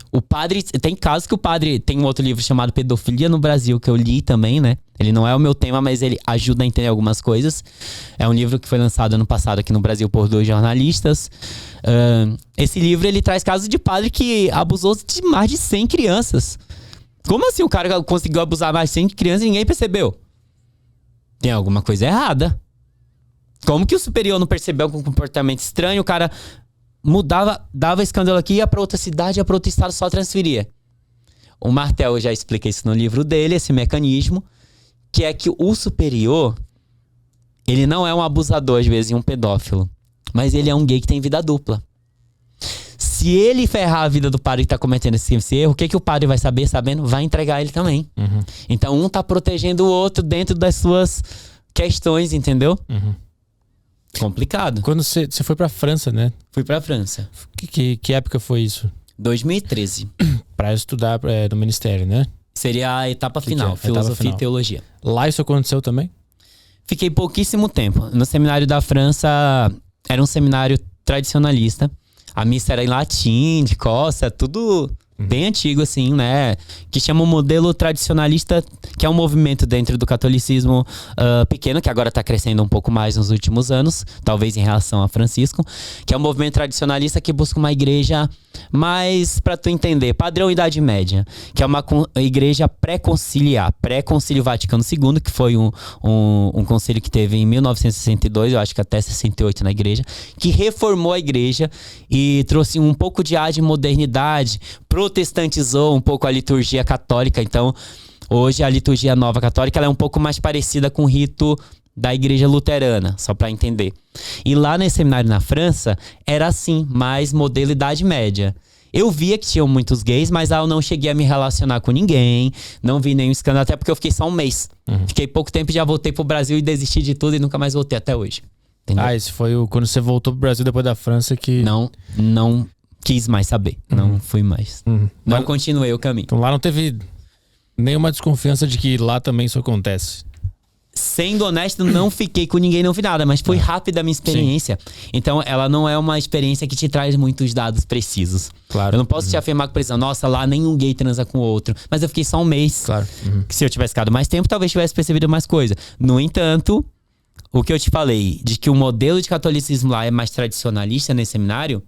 O padre, tem casos que o padre, tem um outro livro chamado Pedofilia no Brasil, que eu li também, né? Ele não é o meu tema, mas ele ajuda a entender algumas coisas. É um livro que foi lançado ano passado aqui no Brasil por 2 jornalistas. Esse livro, ele traz casos de padre que abusou de mais de 100 crianças. Como assim o cara conseguiu abusar mais de 100 crianças e ninguém percebeu? Tem alguma coisa errada. Como que o superior não percebeu com um comportamento estranho? O cara mudava, dava escândalo aqui, ia pra outra cidade, ia pra outro estado, só transferia. O Martel já explica isso no livro dele, esse mecanismo, que é que o superior, ele não é um abusador, às vezes, e um pedófilo, mas ele é um gay que tem vida dupla. Se ele ferrar a vida do padre que tá cometendo esse erro, o que o padre vai saber? Sabendo, vai entregar ele também. Então, um tá protegendo o outro dentro das suas questões, entendeu? Complicado. Quando você foi pra França, né? Fui pra França. Que época foi isso? 2013. Pra estudar no ministério, né? Seria a etapa final, filosofia e teologia. Lá isso aconteceu também? Fiquei pouquíssimo tempo. No seminário da França, era um seminário tradicionalista. A missa era em latim, de costa, tudo bem antigo, assim, né? Que chama o modelo tradicionalista, que é um movimento dentro do catolicismo pequeno, que agora está crescendo um pouco mais nos últimos anos, talvez em relação a Francisco, que é um movimento tradicionalista que busca uma igreja mais, para tu entender, padrão Idade Média, que é uma igreja pré-conciliar, pré-concílio Vaticano II, que foi um concílio que teve em 1962, eu acho que até 68 na igreja, que reformou a igreja e trouxe um pouco de ar de modernidade, protestantizou um pouco a liturgia católica. Então, hoje a liturgia nova católica ela é um pouco mais parecida com o rito da igreja luterana, só para entender. E lá nesse seminário na França, era assim, mais modelo Idade Média. Eu via que tinham muitos gays, mas eu não cheguei a me relacionar com ninguém, não vi nenhum escândalo, até porque eu fiquei só um mês. Fiquei pouco tempo e já voltei pro Brasil e desisti de tudo e nunca mais voltei até hoje. Entendeu? Esse foi quando você voltou pro Brasil depois da França que... Não quis mais saber, não fui mais. Não continuei o caminho. Então lá não teve nenhuma desconfiança de que lá também isso acontece? Sendo honesto, não fiquei com ninguém, não vi nada, mas foi rápida a minha experiência. Sim. Então, ela não é uma experiência que te traz muitos dados precisos. Claro. Eu não posso te afirmar com precisão, nossa, lá nenhum gay transa com o outro. Mas eu fiquei só um mês. Claro. Que se eu tivesse ficado mais tempo, talvez tivesse percebido mais coisa. No entanto, o que eu te falei, de que o modelo de catolicismo lá é mais tradicionalista nesse seminário,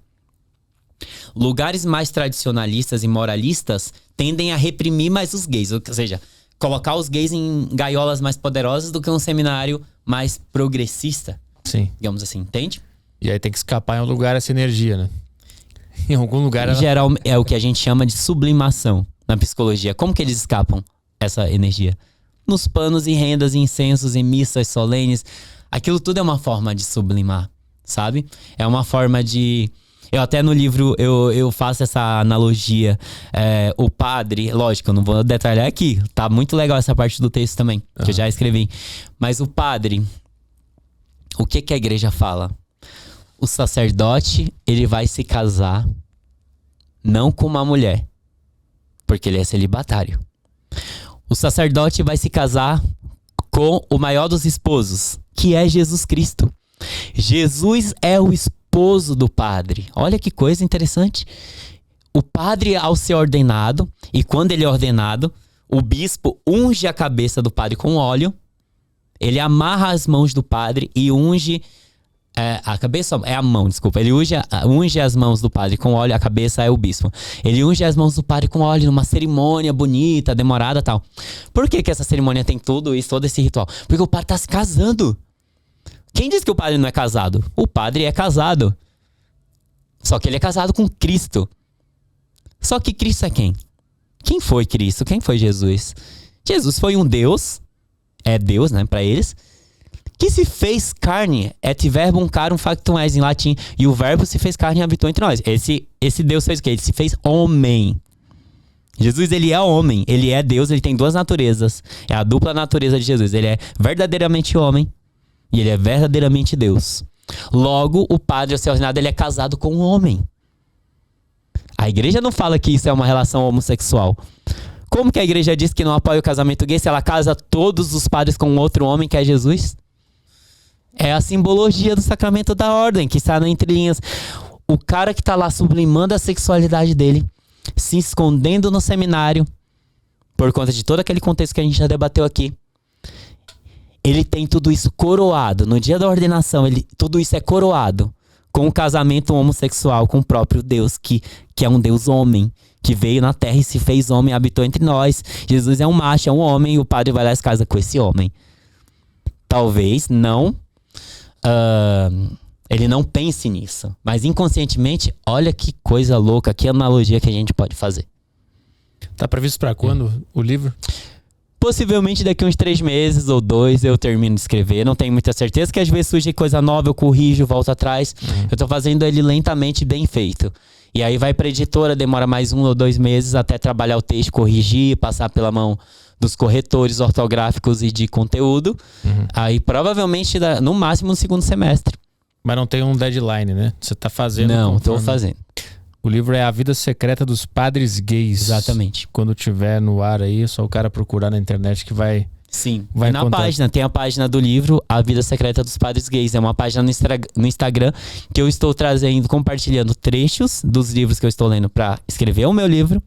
lugares mais tradicionalistas e moralistas tendem a reprimir mais os gays. Ou seja, colocar os gays em gaiolas mais poderosas do que um seminário mais progressista. Sim. Digamos assim, entende? E aí tem que escapar em um lugar essa energia, né? Em algum lugar... Em geral, é o que a gente chama de sublimação na psicologia. Como que eles escapam essa energia? Nos panos e rendas, em incensos, em missas solenes. Aquilo tudo é uma forma de sublimar, sabe? É uma forma de... Eu até no livro eu faço essa analogia. O padre, lógico, eu não vou detalhar aqui. Tá muito legal essa parte do texto também, que eu já escrevi. Mas o padre, o que a igreja fala? O sacerdote, ele vai se casar não com uma mulher, porque ele é celibatário. O sacerdote vai se casar com o maior dos esposos, que é Jesus Cristo. Jesus é o esposo do padre. Olha que coisa interessante. O padre, ao ser ordenado, e quando ele é ordenado, o bispo unge a cabeça do padre com óleo, ele amarra as mãos do padre e unge a cabeça, é a mão, desculpa. Ele unge as mãos do padre com óleo, a cabeça é o bispo. Ele unge as mãos do padre com óleo numa cerimônia bonita, demorada e tal. Por que essa cerimônia tem tudo isso, todo esse ritual? Porque o padre está se casando. Quem diz que o padre não é casado? O padre é casado. Só que ele é casado com Cristo. Só que Cristo é quem? Quem foi Cristo? Quem foi Jesus? Jesus foi um Deus, é Deus, né, para eles, que se fez carne, et verbum carum factum est em latim, e o verbo se fez carne e habitou entre nós. Esse Deus fez o quê? Ele se fez homem. Jesus, ele é homem, ele é Deus, ele tem duas naturezas. É a dupla natureza de Jesus. Ele é verdadeiramente homem e ele é verdadeiramente Deus. Logo, o padre, ao ser ordenado, ele é casado com um homem. A igreja não fala que isso é uma relação homossexual. Como que a igreja diz que não apoia o casamento gay se ela casa todos os padres com outro homem que é Jesus? É a simbologia do sacramento da ordem, que está na entrelinhas. O cara que está lá sublimando a sexualidade dele, se escondendo no seminário, por conta de todo aquele contexto que a gente já debateu aqui, ele tem tudo isso coroado. No dia da ordenação, tudo isso é coroado com o casamento homossexual com o próprio Deus, que é um Deus homem, que veio na terra e se fez homem, habitou entre nós. Jesus é um macho, é um homem, e o padre vai lá e se casa com esse homem. Talvez não... ele não pense nisso, mas inconscientemente, olha que coisa louca, que analogia que a gente pode fazer. Tá previsto para quando o livro? Possivelmente daqui uns 3 meses ou 2 eu termino de escrever. Não tenho muita certeza, que às vezes surge coisa nova, eu corrijo, volto atrás. Eu tô fazendo ele lentamente, bem feito. E aí vai pra editora, demora mais 1 ou 2 meses até trabalhar o texto, corrigir, passar pela mão dos corretores ortográficos e de conteúdo. Aí provavelmente no máximo no segundo semestre. Mas não tem um deadline, né? Você tá fazendo? Não, tô fazendo. O livro é A Vida Secreta dos Padres Gays. Exatamente. Quando tiver no ar aí, é só o cara procurar na internet que vai Sim, vai na encontrar. página, tem a página do livro A Vida Secreta dos Padres Gays. É uma página no Instagram que eu estou compartilhando trechos dos livros que eu estou lendo pra escrever o meu livro.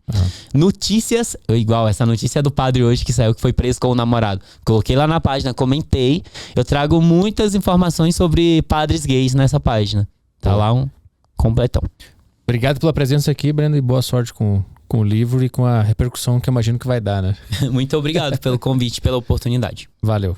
Notícias, igual essa notícia do padre hoje que saiu, que foi preso com o namorado. Coloquei lá na página, comentei. Eu trago muitas informações sobre padres gays nessa página. Tá lá um completão. Obrigado pela presença aqui, Breno, e boa sorte com o livro e com a repercussão que eu imagino que vai dar, né? Muito obrigado pelo convite, pela oportunidade. Valeu.